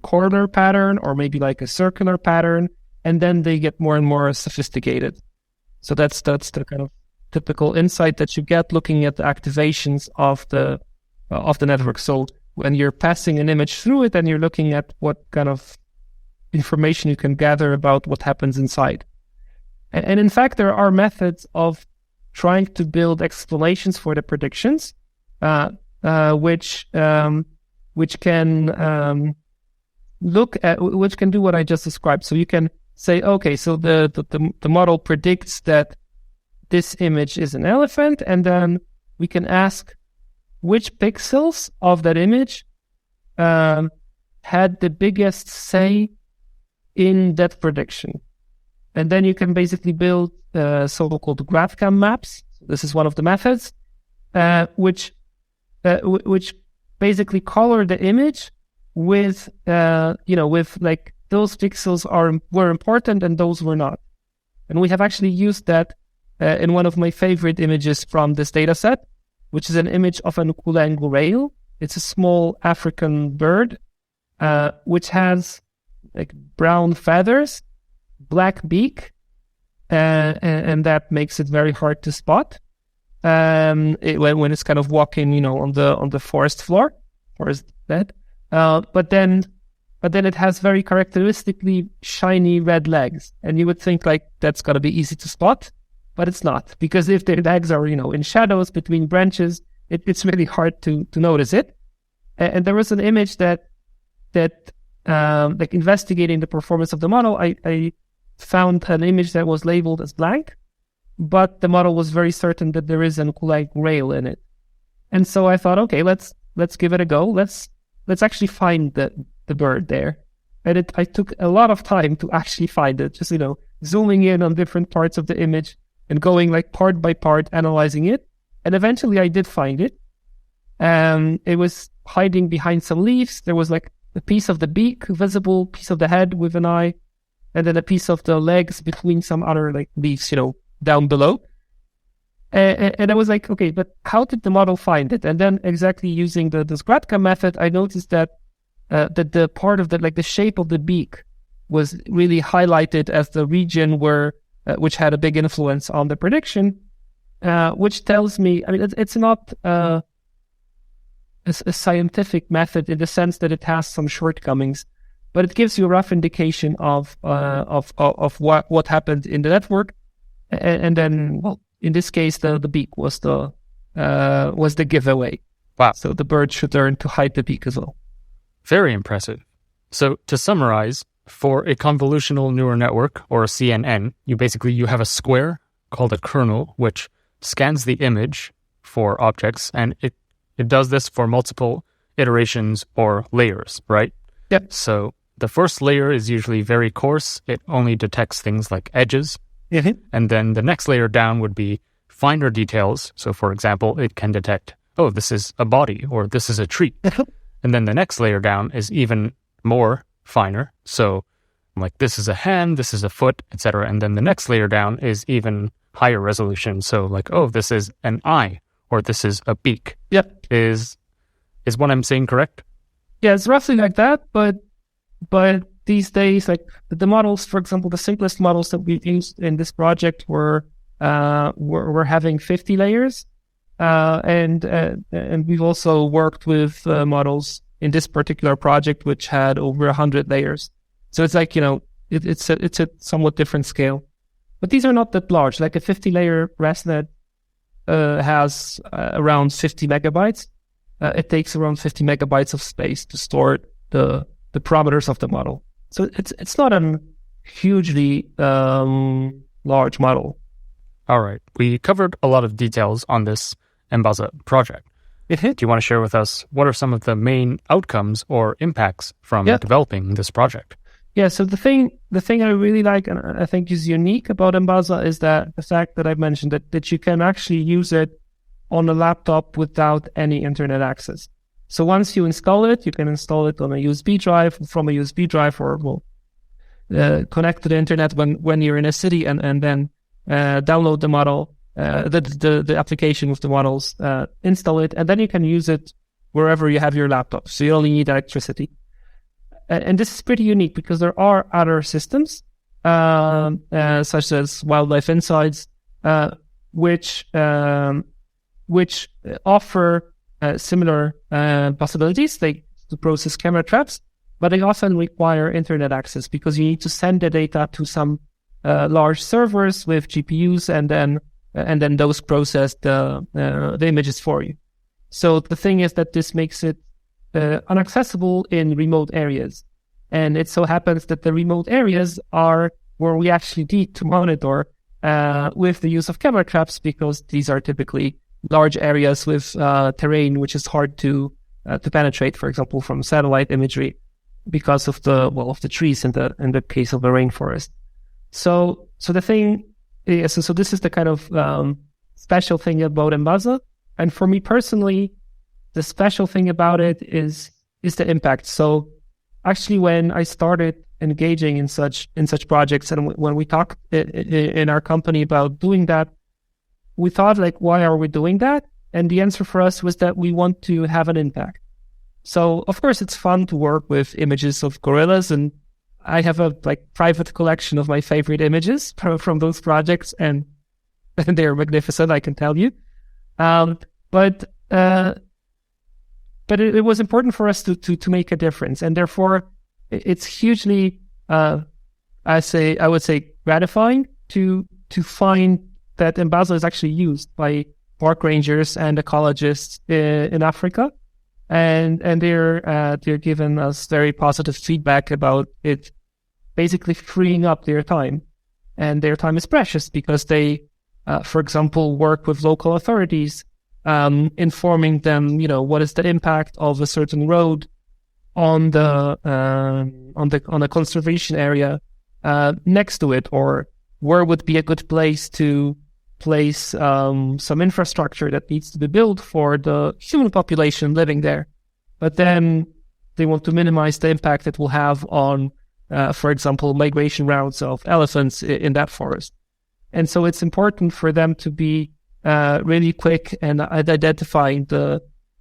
corner pattern, or maybe like a circular pattern. And then they get more and more sophisticated. So that's the kind of typical insight that you get looking at the activations of the network. So when you're passing an image through it, and you're looking at what kind of information you can gather about what happens inside. And in fact, there are methods of trying to build explanations for the predictions, which can which can do what I just described. So you can say, okay, so the model predicts that this image is an elephant, and then we can ask which pixels of that image had the biggest say in that prediction. And then you can basically build so-called GraphCam maps. This is one of the methods, which basically color the image with like those pixels were important and those were not. And we have actually used that in one of my favorite images from this data set, which is an image of an Ukulengu rail. It's a small African bird, which has like brown feathers, black beak, and that makes it very hard to spot when it's kind of walking, on the forest bed. But then it has very characteristically shiny red legs, and you would think like that's gotta be easy to spot, but it's not, because if the legs are in shadows between branches, it's really hard to notice it. And there was an image that like investigating the performance of the model, I found an image that was labeled as blank, but the model was very certain that there is an Ukulengu rail in it. And so I thought, okay, let's give it a go. Let's actually find the bird there. And I took a lot of time to actually find it, just, zooming in on different parts of the image and going like part by part, analyzing it. And eventually I did find it. It was hiding behind some leaves. There was like a piece of the beak visible, piece of the head with an eye, and then a piece of the legs between some other like leaves, down below. And I was like, okay, but how did the model find it? And then exactly using the GraphCam method, I noticed that the part of the shape of the beak was really highlighted as the region which had a big influence on the prediction, which tells me, it's not a scientific method in the sense that it has some shortcomings, but it gives you a rough indication of what happened in the network. And then, well, in this case, the beak was the giveaway. Wow! So the bird should learn to hide the beak as well. Very impressive. So to summarize, for a convolutional neural network, or a CNN, you have a square called a kernel, which scans the image for objects, and it does this for multiple iterations or layers, right? Yep. So the first layer is usually very coarse. It only detects things like edges. Mm-hmm. And then the next layer down would be finer details. So for example, it can detect, oh, this is a body or this is a tree. And then the next layer down is even more finer. So like this is a hand, this is a foot, etc. And then the next layer down is even higher resolution. So like, oh, this is an eye or this is a beak. Yep. Is what I'm saying correct? Yeah, it's roughly like that, but these days, like the models, for example, the simplest models that we used in this project were having 50 layers, and we've also worked with models in this particular project which had over 100 layers. So it's like, it's a somewhat different scale, but these are not that large. Like a 50-layer ResNet has around 50 megabytes. It takes around 50 megabytes of space to store the parameters of the model. So it's not a hugely large model. All right. We covered a lot of details on this M'Baza project. Do you want to share with us what are some of the main outcomes or impacts from developing this project? Yeah, so the thing I really like and I think is unique about M'Baza is that the fact that I mentioned that you can actually use it on a laptop without any internet access. So once you install it, you can install it on a USB drive, from a USB drive, or connect to the internet when you're in a city, and then download the model, the application with the models, install it, and then you can use it wherever you have your laptop. So you only need electricity. And this is pretty unique because there are other systems, such as Wildlife Insights, which offer similar possibilities. They to process camera traps, but they often require internet access because you need to send the data to some large servers with GPUs, and then those process the images for you. So the thing is that this makes it inaccessible in remote areas, and it so happens that the remote areas are where we actually need to monitor with the use of camera traps, because these are typically large areas with terrain which is hard to penetrate, for example, from satellite imagery, because of the trees in the case of the rainforest. So the thing is, so this is the kind of special thing about M'Baza, and for me personally, the special thing about it is the impact. So actually, when I started engaging in such projects, and when we talked in our company about doing that, we thought, like, why are we doing that? And the answer for us was that we want to have an impact. So of course it's fun to work with images of gorillas, and I have a private collection of my favorite images from those projects, and they're magnificent, I can tell you. But it was important for us to make a difference, and therefore it's hugely, I would say, gratifying to find that M'Baza is actually used by park rangers and ecologists in Africa, and they're giving us very positive feedback about it, basically freeing up their time, and their time is precious because they, for example, work with local authorities, informing them, what is the impact of a certain road on the conservation area next to it, or where would be a good place to place some infrastructure that needs to be built for the human population living there. But then they want to minimize the impact it will have on, for example, migration routes of elephants in that forest. And so it's important for them to be really quick and identifying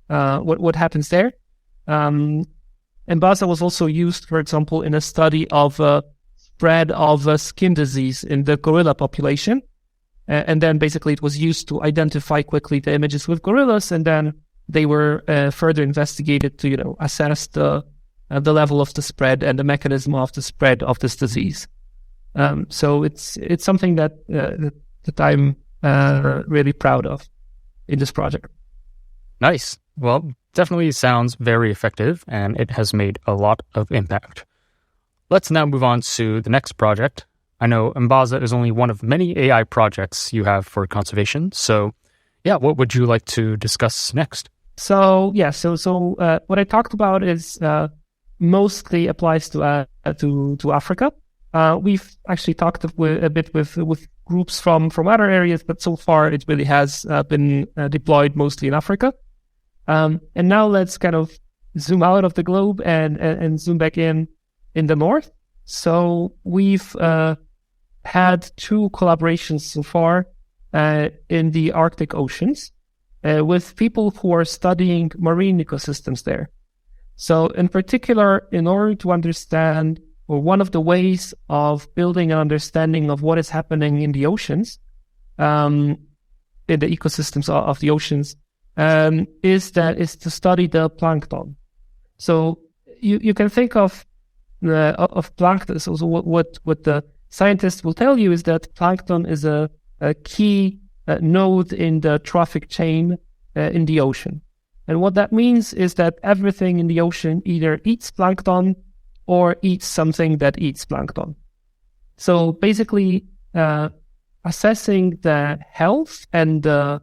what happens there. M'Baza was also used, for example, in a study of spread of skin disease in the gorilla population. And then basically it was used to identify quickly the images with gorillas, and then they were further investigated to, assess the level of the spread and the mechanism of the spread of this disease. So it's something that I'm really proud of in this project. Nice. Well, definitely sounds very effective, and it has made a lot of impact. Let's now move on to the next project. I know M'Baza is only one of many AI projects you have for conservation. So, what would you like to discuss next? So what I talked about is mostly applies to to Africa. We've actually talked a bit with groups from other areas, but so far it really has been deployed mostly in Africa. And now let's kind of zoom out of the globe and zoom back in the north. So we've had 2 collaborations so far in the Arctic oceans with people who are studying marine ecosystems there. So in particular, in order to understand, or one of the ways of building an understanding of what is happening in the oceans, in the ecosystems of the oceans, is to study the plankton. So you can think of plankton. So what the scientists will tell you is that plankton is a key node in the trophic chain in the ocean. And what that means is that everything in the ocean either eats plankton or eats something that eats plankton. So basically, assessing the health and the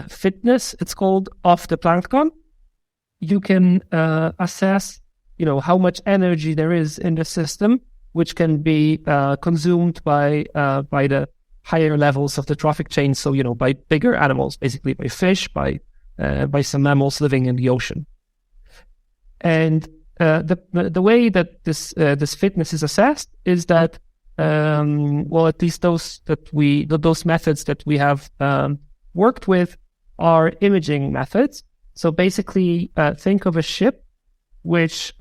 fitness, it's called, of the plankton, you can assess, how much energy there is in the system, which can be consumed by the higher levels of the trophic chain. So, by bigger animals, basically by fish, by some mammals living in the ocean. And the way that this fitness is assessed is that, at least those methods that we have worked with are imaging methods. So basically, think of a ship which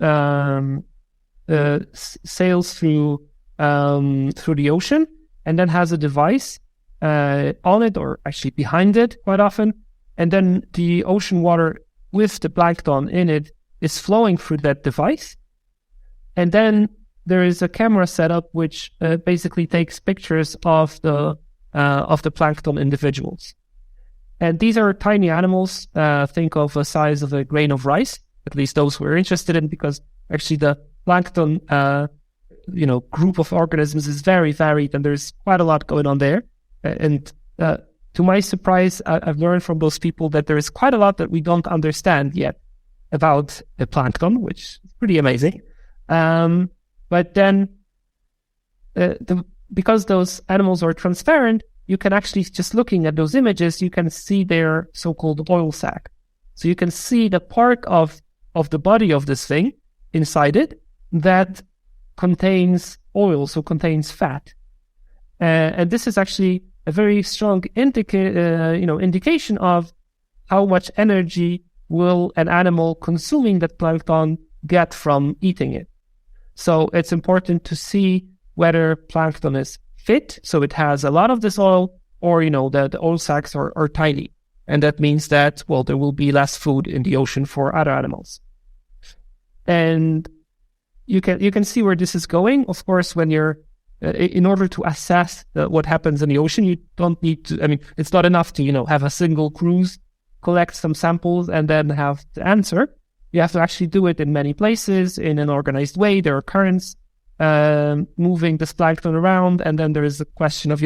sails through the ocean and then has a device on it, or actually behind it quite often. And then the ocean water with the plankton in it is flowing through that device. And then there is a camera setup which basically takes pictures of the plankton individuals. And these are tiny animals. Think of a size of a grain of rice, at least those we're interested in, because actually the plankton group of organisms is very varied, and there's quite a lot going on there. And to my surprise, I've learned from those people that there is quite a lot that we don't understand yet about the plankton, which is pretty amazing. But then, because those animals are transparent, you can actually, just looking at those images, you can see their so-called oil sac. So you can see the part of the body of this thing inside it that contains oil, so contains fat. And this is actually a very strong indication of how much energy will an animal consuming that plankton get from eating it. So it's important to see whether plankton is fit, so it has a lot of this oil, or the oil sacs are tiny, and that means that there will be less food in the ocean for other animals. And you can see where this is going. Of course, when you're in order to assess what happens in the ocean, you don't need to. I mean, it's not enough to have a single cruise, collect some samples, and then have the answer. You have to actually do it in many places in an organized way. There are currents moving this plankton around, and then there is a question of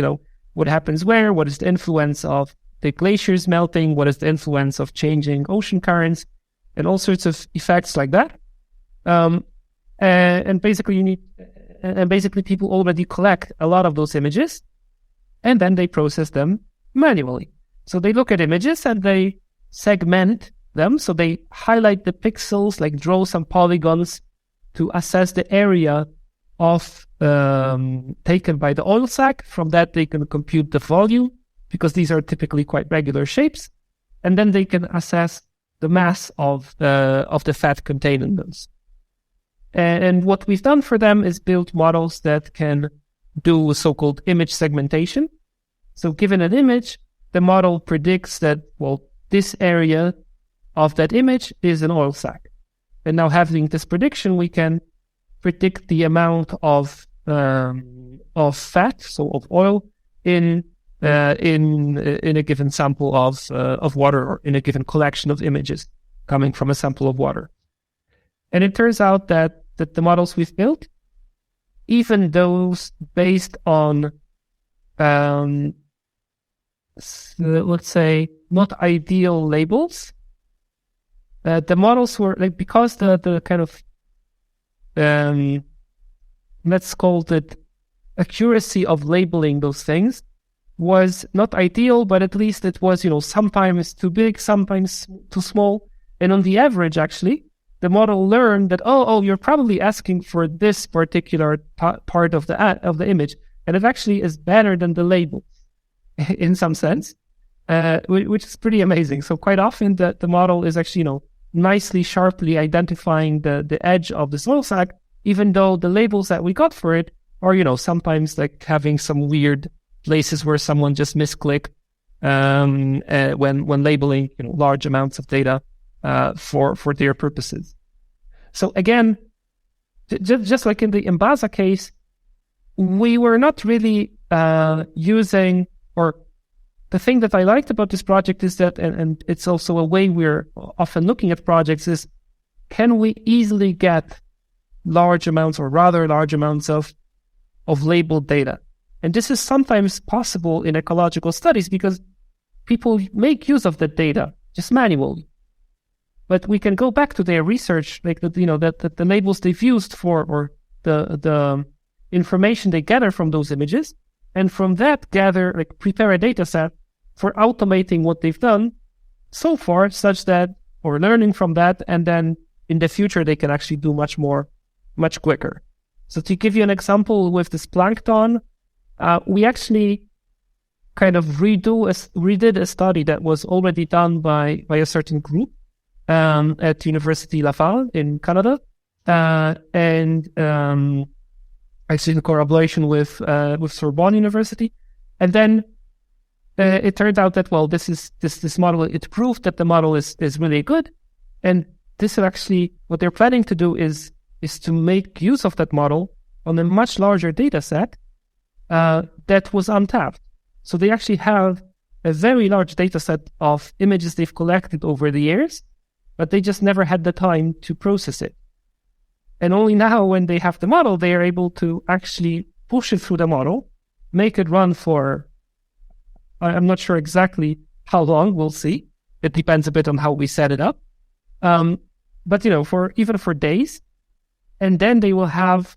what happens where, what is the influence of the glaciers melting, what is the influence of changing ocean currents, and all sorts of effects like that. And basically people already collect a lot of those images, and then they process them manually. So they look at images and they segment them. So they highlight the pixels, like draw some polygons to assess the area of taken by the oil sac. From that, they can compute the volume, because these are typically quite regular shapes, and then they can assess the mass of the fat contained in those. And what we've done for them is build models that can do so-called image segmentation. So given an image, the model predicts that, this area of that image is an oil sac. And now, having this prediction, we can predict the amount of fat, so of oil, in a given sample of water, or in a given collection of images coming from a sample of water. And it turns out that the models we've built, even those based on, let's say, not ideal labels, the models were because the kind of let's call it accuracy of labeling those things was not ideal, but at least it was, sometimes too big, sometimes too small. And on the average, actually, the model learned that, you're probably asking for this particular part of the image. And it actually is better than the labels in some sense, which is pretty amazing. So quite often the model is actually, nicely, sharply identifying the edge of the soil sack, even though the labels that we got for it are, sometimes like having some weird places where someone just misclicked when labeling large amounts of data for their purposes. So again, just like in the Embasa case, we were not really using, or the thing that I liked about this project is that, and it's also a way we're often looking at projects, is can we easily get large amounts or rather large amounts of labeled data? And this is sometimes possible in ecological studies because people make use of the data just manually. But we can go back to their research, like that the labels they've used for, or the information they gather from those images, and from that prepare a data set for automating what they've done so far, such that, or learning from that, and then in the future they can actually do much quicker. So to give you an example with this plankton, we actually kind of redid a study that was already done by a certain group at University Laval in Canada, and actually in collaboration with Sorbonne University. And then it turned out that, well, this model, it proved that the model is really good. And this is actually what they're planning to do is to make use of that model on a much larger data set that was untapped. So they actually have a very large data set of images they've collected over the years, but they just never had the time to process it. And only now, when they have the model, they are able to actually push it through the model, make it run for, I'm not sure exactly how long, we'll see. It depends a bit on how we set it up. But, even for days. And then they will have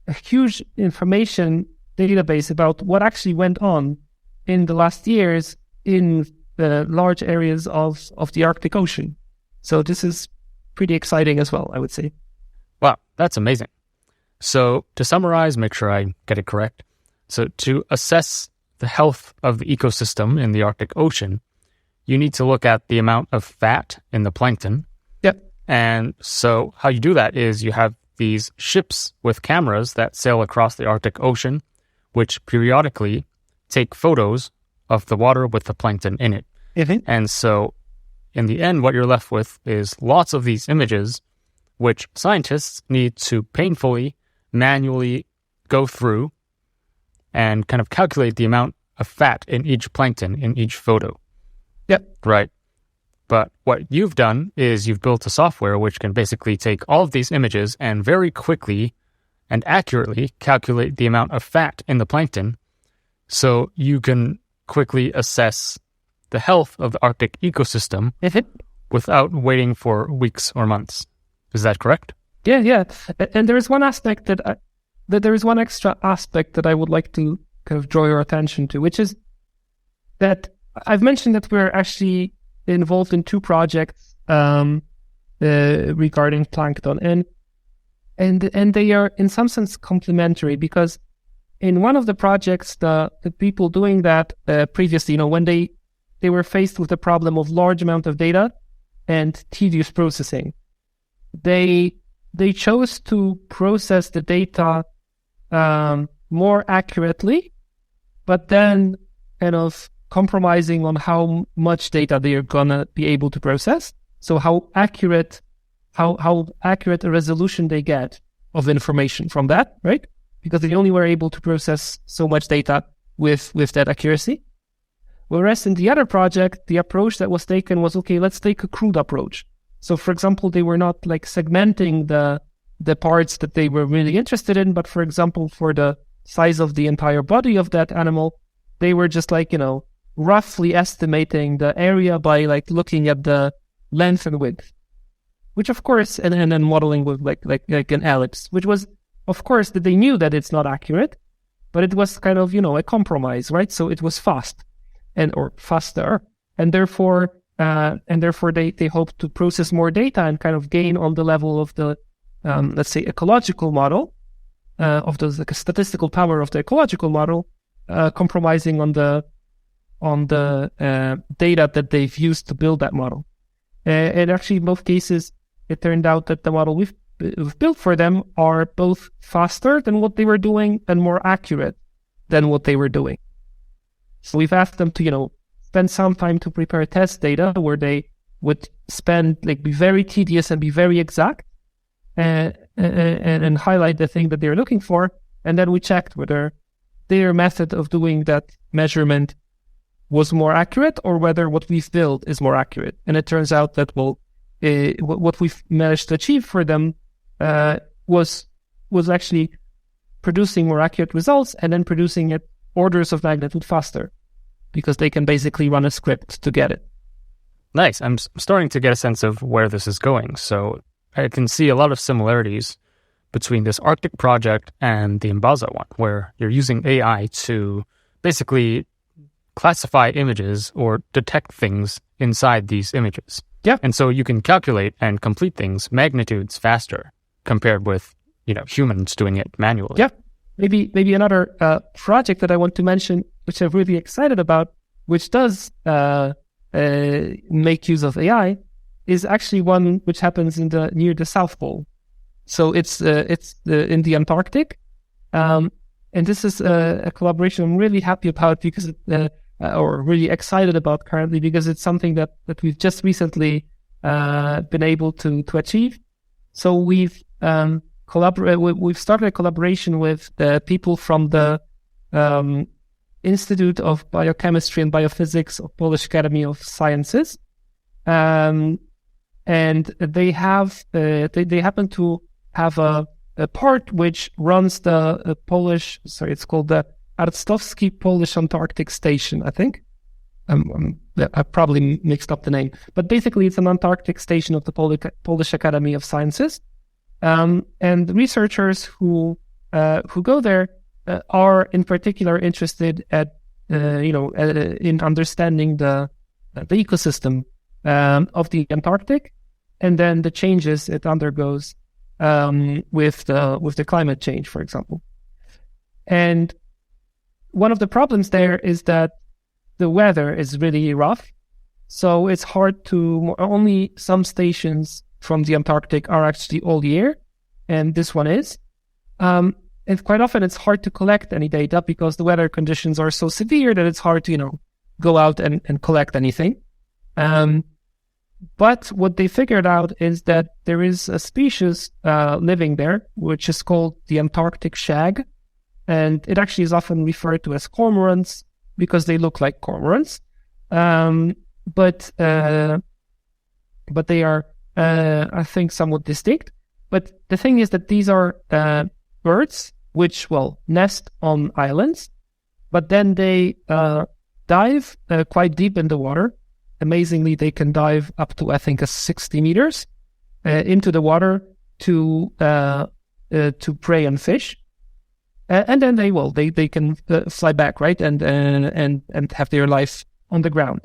a huge information database about what actually went on in the last years in the large areas of the Arctic Ocean. So this is pretty exciting as well, I would say. Wow, that's amazing. So to summarize, make sure I get it correct. So to assess the health of the ecosystem in the Arctic Ocean, you need to look at the amount of fat in the plankton. Yep. And so how you do that is you have these ships with cameras that sail across the Arctic Ocean, which periodically take photos of the water with the plankton in it. Mm-hmm. And so in the end, what you're left with is lots of these images, which scientists need to painfully, manually go through and kind of calculate the amount of fat in each plankton in each photo. Yep. Right. But what you've done is you've built a software which can basically take all of these images and very quickly and accurately calculate the amount of fat in the plankton, so you can quickly assess the health of the Arctic ecosystem without waiting for weeks or months. Is that correct? Yeah. And there is one aspect that there is one extra aspect that I would like to kind of draw your attention to, which is that I've mentioned that we're actually involved in two projects regarding plankton, and they are in some sense complementary, because in one of the projects, the people doing that previously, when they were faced with the problem of large amount of data and tedious processing, they chose to process the data more accurately, but then kind of compromising on how much data they are gonna be able to process. So how accurate a resolution they get of information from that, right? Because they only were able to process so much data with that accuracy. Whereas in the other project, the approach that was taken was, okay, let's take a crude approach. So for example, they were not like segmenting the parts that they were really interested in, but for example, for the size of the entire body of that animal, they were just like, roughly estimating the area by like looking at the length and width. which of course, and then modeling with like an ellipse, which was, of course, that they knew that it's not accurate, but it was kind of, a compromise, right? So it was fast or faster, and therefore they hope to process more data and kind of gain on the level of the, let's say, ecological model, of the like, statistical power of the ecological model, compromising on the data that they've used to build that model. And actually, in both cases, it turned out that the model we've built for them are both faster than what they were doing and more accurate than what they were doing. So we've asked them to, spend some time to prepare test data where they would be very tedious and be very exact and highlight the thing that they're looking for. And then we checked whether their method of doing that measurement was more accurate or whether what we've built is more accurate. And it turns out that, what we've managed to achieve for them was actually producing more accurate results and then producing it orders of magnitude faster, because they can basically run a script to get it. Nice. I'm starting to get a sense of where this is going. So I can see a lot of similarities between this Arctic project and the Mbaza one, where you're using AI to basically classify images or detect things inside these images. Yeah. And so you can calculate and complete things magnitudes faster compared with, humans doing it manually. Yeah. Maybe another project that I want to mention, which I'm really excited about, which does make use of AI, is actually one which happens near the South Pole. So it's in the Antarctic, and this is a collaboration I'm really happy about because or really excited about currently, because it's something that we've just recently been able to achieve. So we've started a collaboration with the people from the Institute of Biochemistry and Biophysics of Polish Academy of Sciences, and they happen to have a part which runs the Polish. Sorry, it's called the Arctowski Polish Antarctic Station, I think. I probably mixed up the name, but basically it's an Antarctic station of the Polish Academy of Sciences. And researchers who go there are in particular interested in understanding the ecosystem of the Antarctic, and then the changes it undergoes with the climate change, for example. And one of the problems there is that the weather is really rough, so it's hard to. Only some stations from the Antarctic are actually all year, and this one is. And quite often it's hard to collect any data because the weather conditions are so severe that it's hard to, go out and collect anything. But what they figured out is that there is a species living there, which is called the Antarctic shag. And it actually is often referred to as cormorants because they look like cormorants. But they are, I think, somewhat distinct. But the thing is that these are birds which, nest on islands, but then they dive quite deep in the water. Amazingly, they can dive up to, I think, 60 meters into the water to prey on fish. And then they can fly back, right, and have their life on the ground.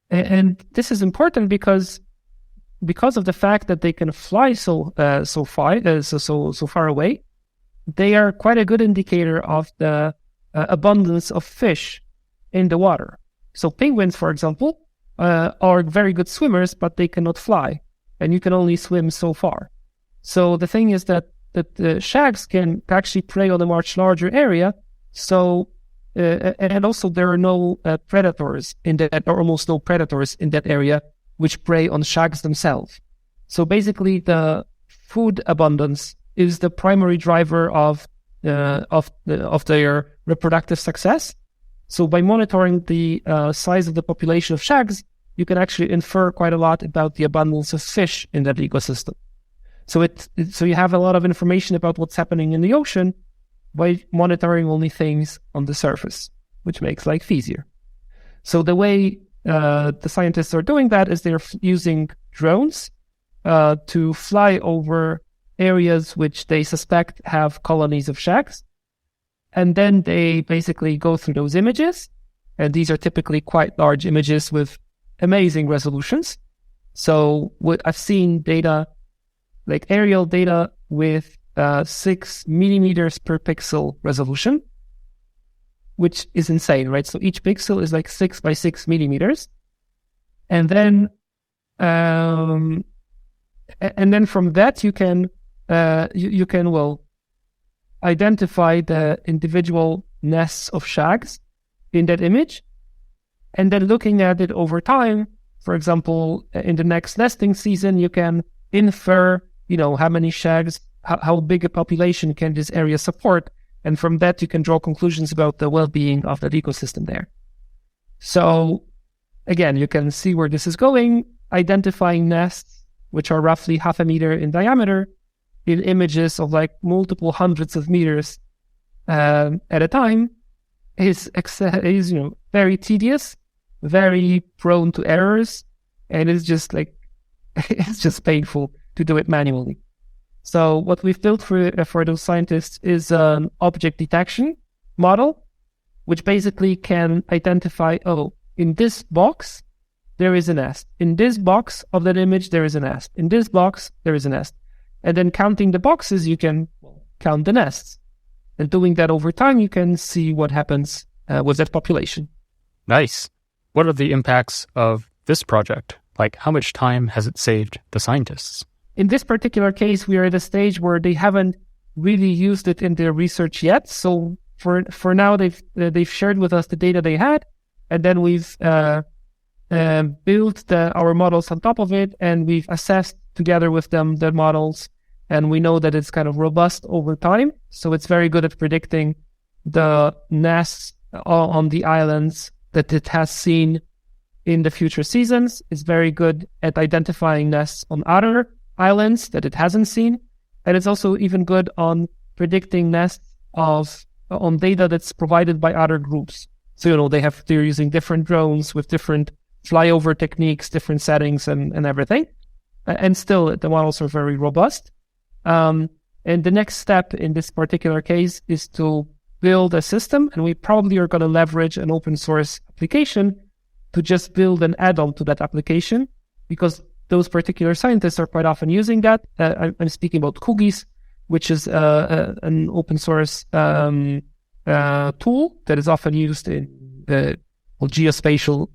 And this is important because of the fact that they can fly so far away. They are quite a good indicator of the abundance of fish in the water. So penguins, for example, are very good swimmers, but they cannot fly, and you can only swim so far. So the thing is that the shags can actually prey on a much larger area. So, and also there are no predators in that, or almost no predators in that area, which prey on shags themselves. So basically, the food abundance is the primary driver of their reproductive success. So by monitoring the size of the population of shags, you can actually infer quite a lot about the abundance of fish in that ecosystem. So so you have a lot of information about what's happening in the ocean by monitoring only things on the surface, which makes life easier. So the way the scientists are doing that is they're using drones to fly over areas which they suspect have colonies of shags. And then they basically go through those images. And these are typically quite large images with amazing resolutions. So I've seen data, like aerial data with 6 millimeters per pixel resolution, which is insane, right? So each pixel is like 6 by 6 millimeters. And then from that you can identify the individual nests of shags in that image, and then looking at it over time. For example, in the next nesting season, you can infer, how many shags, how big a population can this area support, and from that you can draw conclusions about the well-being of that ecosystem there. So again, you can see where this is going, identifying nests which are roughly 0.5 meter in diameter in images of like multiple hundreds of meters at a time is very tedious, very prone to errors, and it's just painful to do it manually. So what we've built for those scientists is an object detection model, which basically can identify, in this box, there is a nest. In this box of that image, there is a nest. In this box, there is a nest. And then counting the boxes, you can count the nests. And doing that over time, you can see what happens with that population. Nice. What are the impacts of this project? Like, how much time has it saved the scientists? In this particular case, we are at a stage where they haven't really used it in their research yet. So for now, they've shared with us the data they had, and then we've built our models on top of it, and we've assessed together with them the models, and we know that it's kind of robust over time. So it's very good at predicting the nests on the islands that it has seen in the future seasons. It's very good at identifying nests on other islands that it hasn't seen. And it's also even good on predicting nests on data that's provided by other groups. So, they're using different drones with different flyover techniques, different settings and everything. And still, the models are very robust. And the next step in this particular case is to build a system, and we probably are going to leverage an open source application to just build an add-on to that application, because those particular scientists are quite often using that. I'm speaking about Cookies, which is an open source tool that is often used in geospatial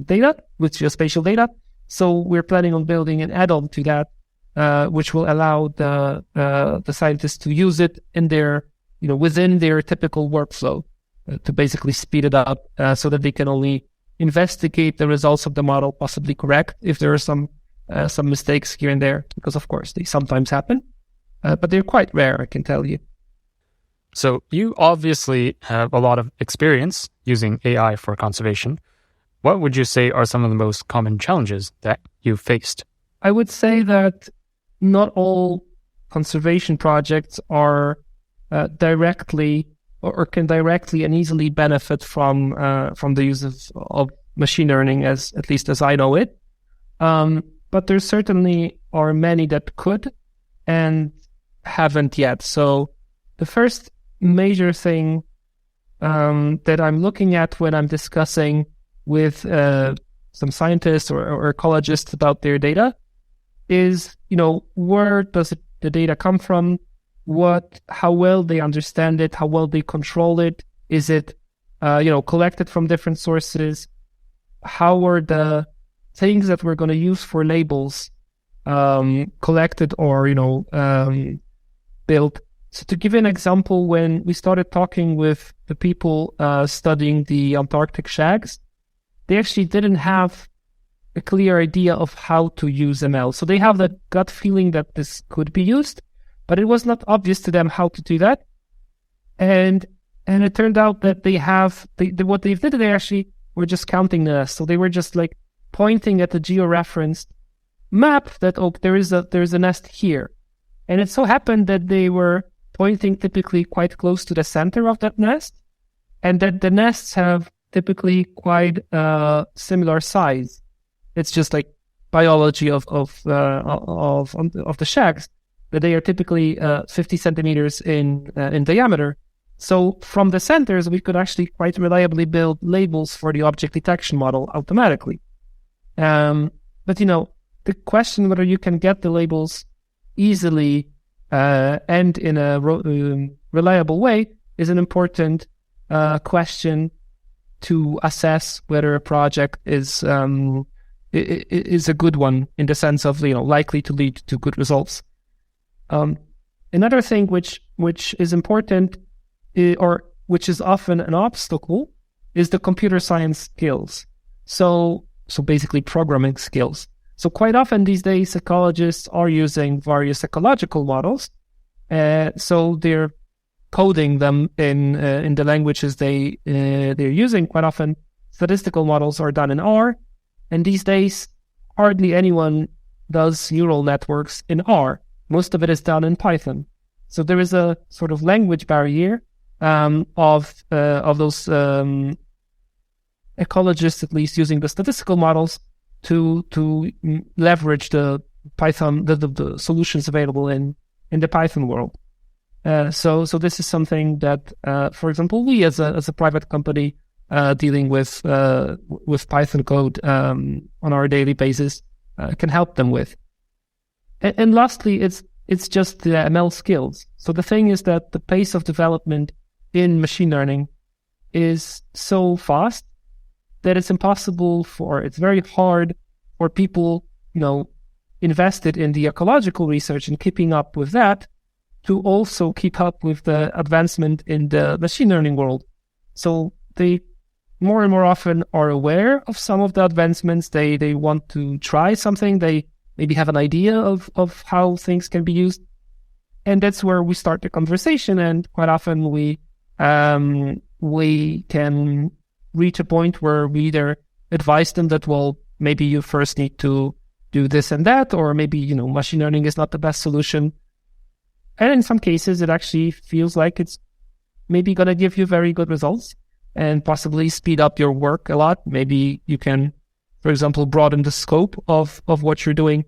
data, with geospatial data. So we're planning on building an add-on to that, which will allow the scientists to use it in their, within their typical workflow, to basically speed it up, so that they can only investigate the results of the model, possibly correct if there are some mistakes here and there, because of course they sometimes happen, but they're quite rare, I can tell you. So you obviously have a lot of experience using AI for conservation. What would you say are some of the most common challenges that you've faced? I would say that not all conservation projects are directly or can directly and easily benefit from the use of machine learning, at least as I know it. But there certainly are many that could and haven't yet. So the first major thing that I'm looking at when I'm discussing with some scientists or ecologists about their data is, where does the data come from? How well they understand it, how well they control it. Is it, collected from different sources? How are the things that we're going to use for labels collected or, built? So to give you an example, when we started talking with the people studying the Antarctic shags, they actually didn't have a clear idea of how to use ML. So they have that gut feeling that this could be used, but it was not obvious to them how to do that. And it turned out that what they did, they actually were just counting the nests. So they were just like pointing at the georeferenced map that, there's a nest here. And it so happened that they were pointing typically quite close to the center of that nest, and that the nests have typically quite similar size. It's just like biology of the shacks, that they are typically 50 centimeters in diameter. So from the centers, we could actually quite reliably build labels for the object detection model automatically. But the question whether you can get the labels easily and in a reliable way is an important question to assess whether a project is a good one in the sense of likely to lead to good results. Another thing which is important or which is often an obstacle is the computer science skills. So basically programming skills. So quite often these days, ecologists are using various ecological models. So they're coding them in the languages they're using. Quite often, statistical models are done in R, and these days, hardly anyone does neural networks in R. Most of it is done in Python. So there is a sort of language barrier of those ecologists, at least using the statistical models, to leverage the Python, the solutions available in the Python world. So this is something that, for example, we as a private company dealing with Python code on our daily basis can help them with. And lastly, it's just the ML skills. So the thing is that the pace of development in machine learning is so fast that it's very hard for people, invested in the ecological research and keeping up with that to also keep up with the advancement in the machine learning world. So they more and more often are aware of some of the advancements. They want to try something. They maybe have an idea of how things can be used. And that's where we start the conversation. And quite often we can reach a point where we either advise them that, well, maybe you first need to do this and that, or maybe, machine learning is not the best solution. And in some cases, it actually feels like it's maybe going to give you very good results and possibly speed up your work a lot. Maybe you can, for example, broaden the scope of what you're doing.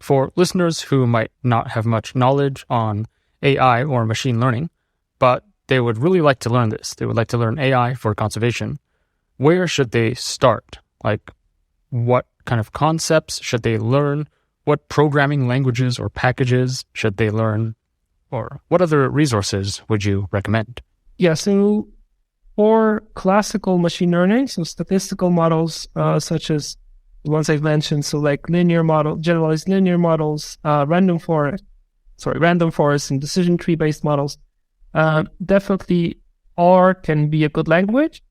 For listeners who might not have much knowledge on AI or machine learning, but they would really like to learn this, they would like to learn AI for conservation, where should they start? Like, what kind of concepts should they learn? What programming languages or packages should they learn? Or what other resources would you recommend? Yeah, so for classical machine learning, so statistical models such as the ones I've mentioned, so like generalized linear models, random forest and decision tree-based models, definitely R can be a good language.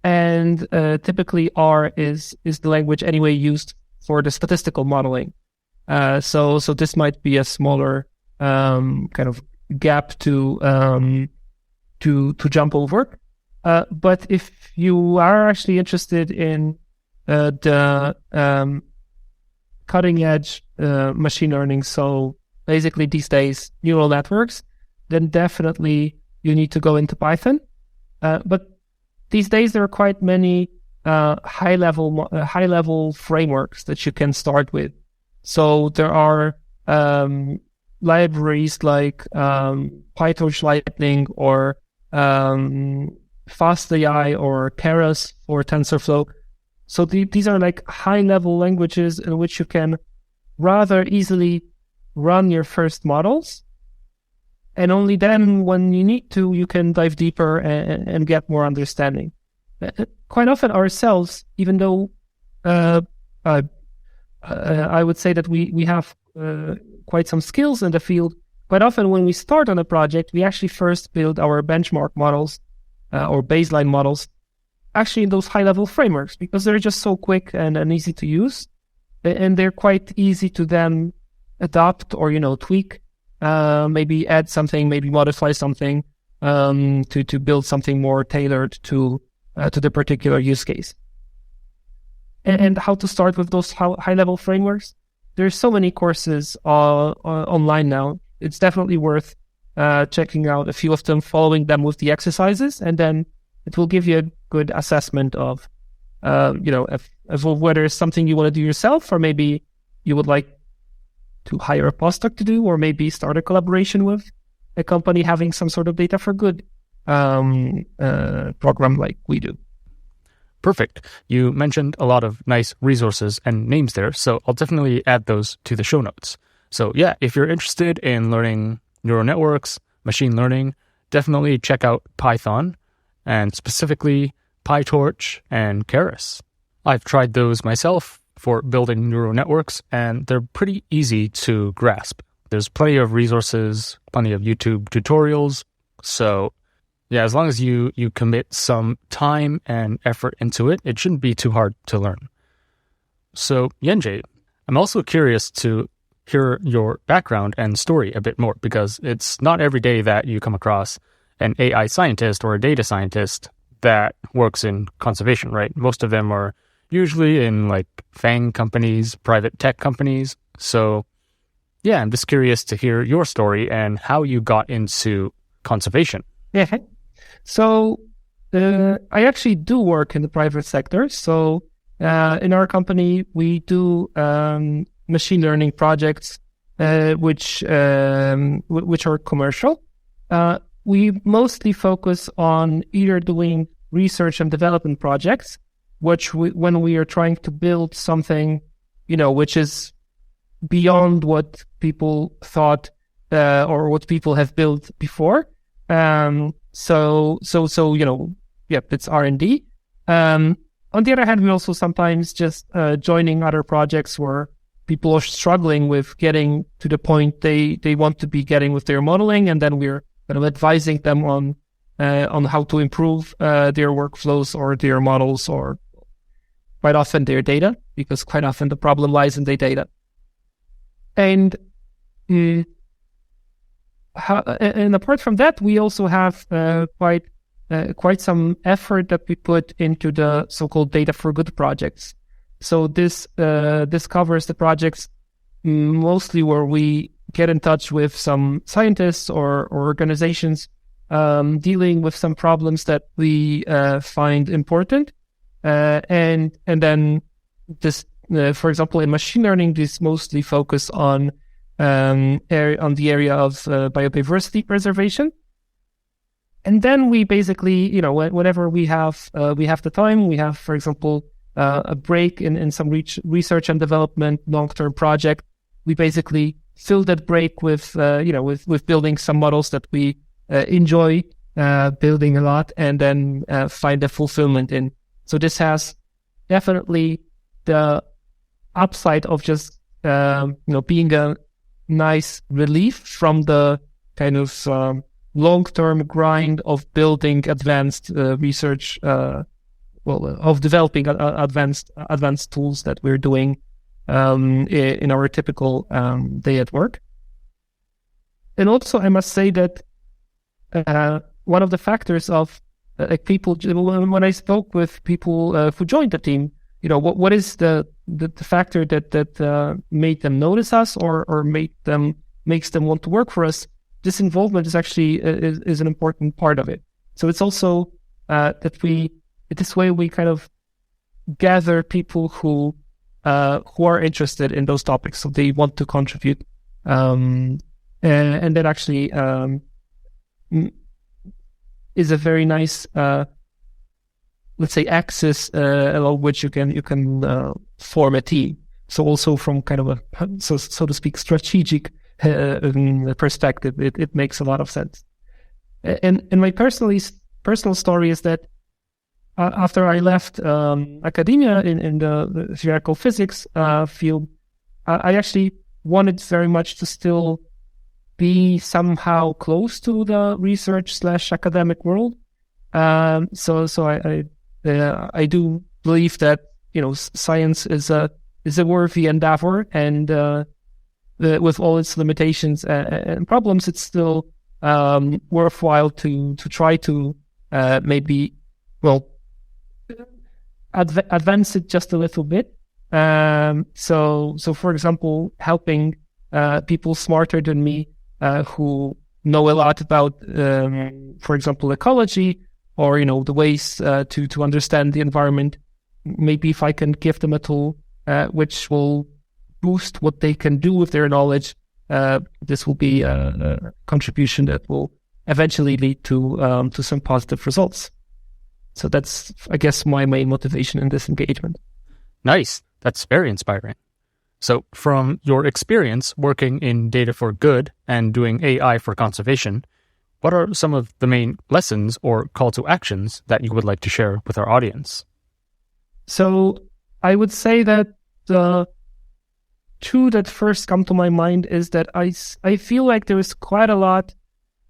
And typically R is the language anyway used for the statistical modeling. So this might be a smaller kind of gap to jump over. But if you are actually interested in the cutting edge machine learning, so basically these days neural networks, then definitely you need to go into Python. But these days there are quite many high level frameworks that you can start with. So there are libraries like PyTorch Lightning or FastAI or Keras or TensorFlow. So these are like high level languages in which you can rather easily run your first models. And only then, when you need to, you can dive deeper and get more understanding. Quite often ourselves, even though I would say that we have quite some skills in the field, quite often when we start on a project, we actually first build our benchmark models or baseline models actually in those high-level frameworks because they're just so quick and easy to use. And they're quite easy to then adopt or, tweak. Maybe add something, maybe modify something to build something more tailored to the particular use case. And how to start with those high-level frameworks? There's so many courses online now. It's definitely worth checking out a few of them, following them with the exercises, and then it will give you a good assessment of, of whether it's something you want to do yourself, or maybe you would like to hire a postdoc to do, or maybe start a collaboration with a company having some sort of data for good program like we do. Perfect. You mentioned a lot of nice resources and names there, so I'll definitely add those to the show notes. So yeah, if you're interested in learning neural networks, machine learning, definitely check out Python, and specifically PyTorch and Keras. I've tried those myself for building neural networks, and they're pretty easy to grasp. There's plenty of resources, plenty of YouTube tutorials, so yeah, as long as you commit some time and effort into it, it shouldn't be too hard to learn. So, Jędrzej, I'm also curious to hear your background and story a bit more, because it's not every day that you come across an AI scientist or a data scientist that works in conservation, right? Most of them are usually in like FANG companies, private tech companies. So, yeah, I'm just curious to hear your story and how you got into conservation. Yeah. So I actually do work in the private sector. So in our company, we do machine learning projects, which are commercial. We mostly focus on either doing research and development projects, when we are trying to build something, which is beyond what people thought or what people have built before. So it's R&D. On the other hand, we also sometimes just joining other projects where people are struggling with getting to the point they want to be getting with their modeling, and then we're kind of advising them on how to improve their workflows or their models, or quite often their data, because quite often the problem lies in their data. And apart from that, we also have quite some effort that we put into the so-called data for good projects. So this covers the projects mostly where we get in touch with some scientists or organizations dealing with some problems that we find important, and then this, for example, in machine learning, this mostly focus on the area of biodiversity preservation. And then we basically, whenever we have the time, we have, for example, a break in some research and development long-term project, we basically fill that break with building some models that we enjoy building a lot, and then find the fulfillment in. So this has definitely the upside of just being a nice relief from the kind of long-term grind of building advanced research, of developing advanced tools that we're doing in our typical day at work. And also, I must say that one of the factors of people, when I spoke with people who joined the team, what is the factor that made them notice us or makes them want to work for us? This involvement is actually is an important part of it. So it's also that this way we kind of gather people who are interested in those topics, so they want to contribute, and that actually is a very nice, let's say, axis along which you can form a team. So also from kind of a so to speak strategic perspective, it makes a lot of sense. And my personal story is that after I left academia in the theoretical physics field, I actually wanted very much to still be somehow close to the research/academic world. So I do believe that science is a worthy endeavor, and with all its limitations and problems, it's still worthwhile to try to advance it just a little bit. So for example, helping people smarter than me who know a lot about, for example, ecology, or the ways to understand the environment, maybe if I can give them a tool which will boost what they can do with their knowledge, this will be a contribution that will eventually lead to some positive results. So that's, I guess, my main motivation in this engagement. Nice. That's very inspiring. So from your experience working in data for good and doing AI for conservation, what are some of the main lessons or call to actions that you would like to share with our audience? So I would say that the two that first come to my mind is that I feel like there is quite a lot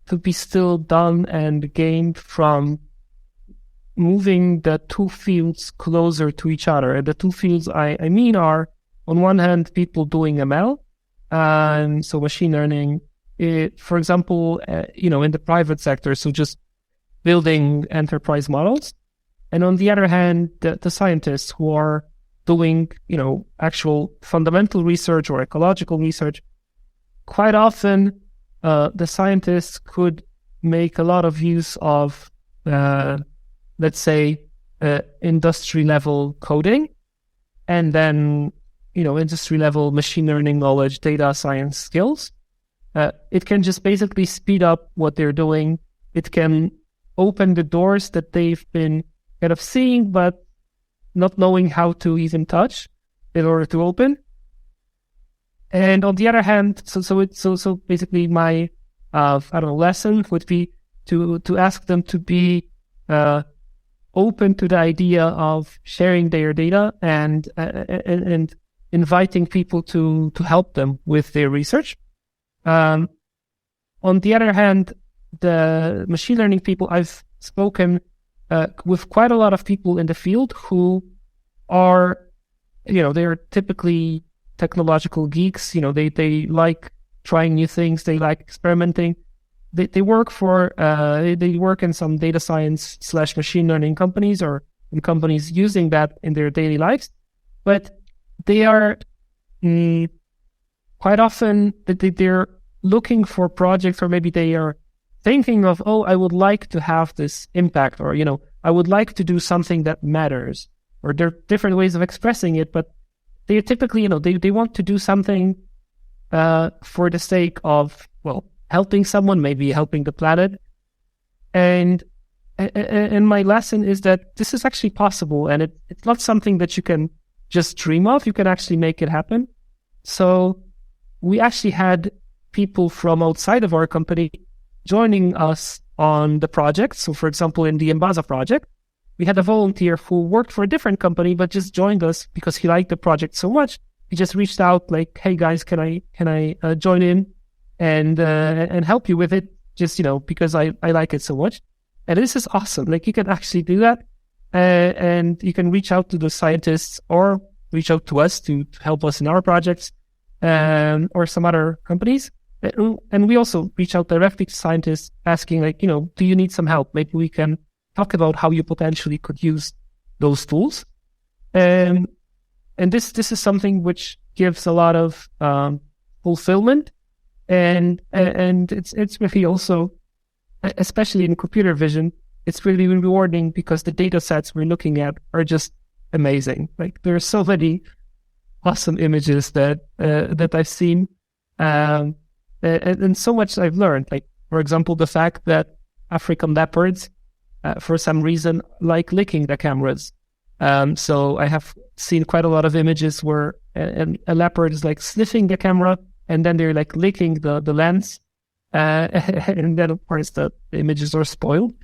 to be still done and gained from moving the two fields closer to each other. And the two fields I mean are, on one hand, people doing ML, and so machine learning, for example, in the private sector, so just building enterprise models. And on the other hand, the scientists who are doing, actual fundamental research or ecological research. Quite often, the scientists could make a lot of use of, let's say, industry level coding, and then, industry level machine learning knowledge, data science skills. It can just basically speed up what they're doing. It can open the doors that they've been kind of seeing, but not knowing how to even touch in order to open. And on the other hand, so basically my, lesson would be to ask them to be, open to the idea of sharing their data and inviting people to help them with their research. On the other hand, the machine learning people, I've spoken with quite a lot of people in the field who are, they are typically technological geeks. They like trying new things. They like experimenting. They work in some data science / machine learning companies or in companies using that in their daily lives. But they are quite often they're looking for projects, or maybe they are thinking of, I would like to have this impact, or, I would like to do something that matters, or there are different ways of expressing it, but they typically, they want to do something for the sake of, helping someone, maybe helping the planet. And my lesson is that this is actually possible, and it's not something that you can just dream of. You can actually make it happen. So we actually had people from outside of our company joining us on the project. So for example, in the Embaza project, we had a volunteer who worked for a different company, but just joined us because he liked the project so much. He just reached out like, hey guys, can I join in and help you with it? Just, because I like it so much. And this is awesome. Like, you can actually do that. And you can reach out to the scientists or reach out to us to help us in our projects, or some other companies. And we also reach out directly to scientists asking, like, do you need some help? Maybe we can talk about how you potentially could use those tools. And this is something which gives a lot of fulfillment, and it's really also, especially in computer vision, it's really rewarding because the data sets we're looking at are just amazing. Like, there are so many awesome images that I've seen, and so much I've learned. Like, for example, the fact that African leopards, for some reason, like licking the cameras. So I have seen quite a lot of images where a leopard is like sniffing the camera, and then they're like licking the lens, and then of course the images are spoiled,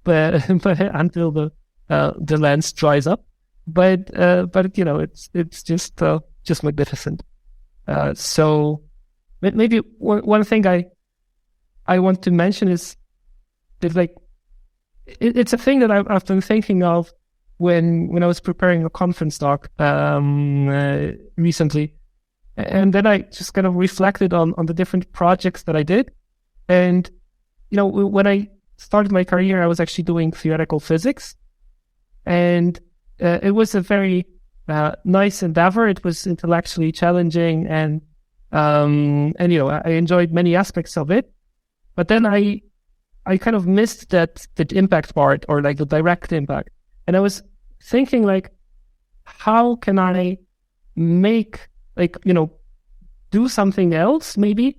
but until the lens dries up. But it's just magnificent. So maybe one thing I want to mention is that, like, it's a thing that I've been thinking of when I was preparing a conference talk recently, and then I just kind of reflected on the different projects that I did. And when I started my career, I was actually doing theoretical physics, and it was a very nice endeavor. It was intellectually challenging, and I enjoyed many aspects of it. But then I kind of missed the impact part, or like the direct impact. And I was thinking, like, how can I make, do something else maybe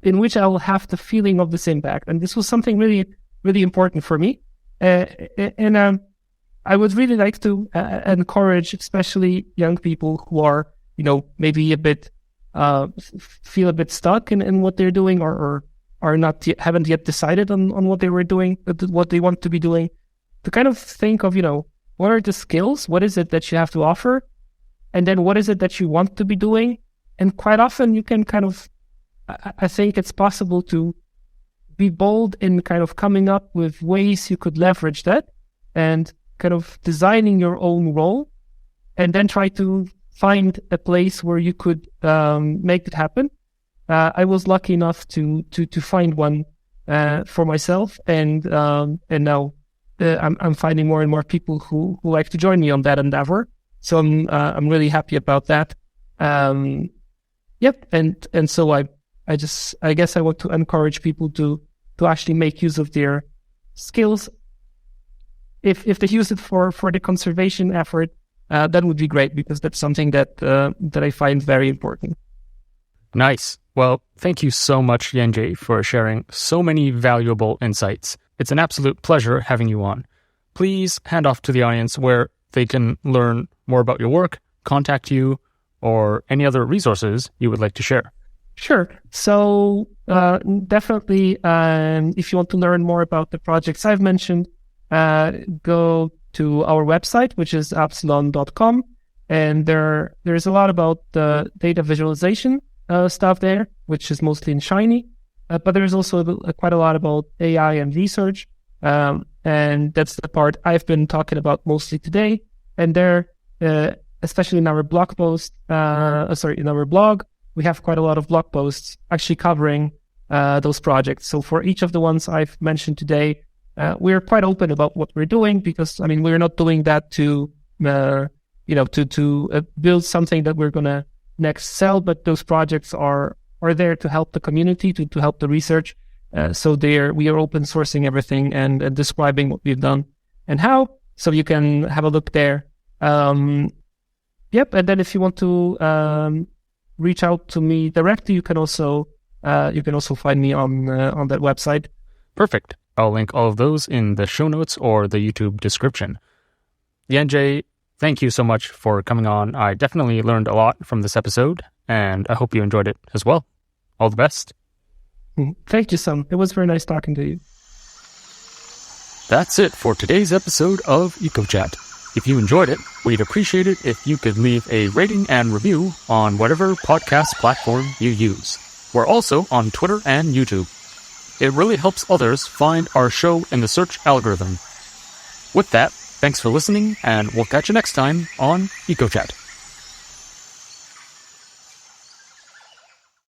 in which I will have the feeling of this impact. And this was something really, really important for me. And I would really like to encourage, especially young people who are, maybe a bit, feel a bit stuck in what they're doing, or are not haven't yet decided on what they were doing, what they want to be doing, to kind of think of, what are the skills? What is it that you have to offer? And then what is it that you want to be doing? And quite often you can kind of, I think it's possible to be bold in kind of coming up with ways you could leverage that and kind of designing your own role, and then try to find a place where you could make it happen. I was lucky enough to find one for myself, and now I'm finding more and more people who like to join me on that endeavor. So I'm really happy about that. Yep, and so I guess I want to encourage people to actually make use of their skills. If they use it for the conservation effort, that would be great, because that's something that I find very important. Nice. Well, thank you so much, Jędrzej, for sharing so many valuable insights. It's an absolute pleasure having you on. Please hand off to the audience where they can learn more about your work, contact you, or any other resources you would like to share. Sure. So definitely, if you want to learn more about the projects I've mentioned, go to our website, which is appsilon.com, and there's a lot about the data visualization stuff there, which is mostly in Shiny, but there's also quite a lot about AI and research, and that's the part I've been talking about mostly today. And there, especially in our blog post, in our blog, we have quite a lot of blog posts actually covering those projects. So for each of the ones I've mentioned today, we're quite open about what we're doing, because we're not doing that to build something that we're gonna next sell, but those projects are there to help the community, to help the research. So we are open sourcing everything and describing what we've done and how. So you can have a look there. Yep. And then if you want to reach out to me directly, you can also find me on that website. Perfect. I'll link all of those in the show notes or the YouTube description. Jędrzej, thank you so much for coming on. I definitely learned a lot from this episode, and I hope you enjoyed it as well. All the best. Thank you, Sam. It was very nice talking to you. That's it for today's episode of Ecochat. If you enjoyed it, we'd appreciate it if you could leave a rating and review on whatever podcast platform you use. We're also on Twitter and YouTube. It really helps others find our show in the search algorithm. With that, thanks for listening, and we'll catch you next time on Ecochat.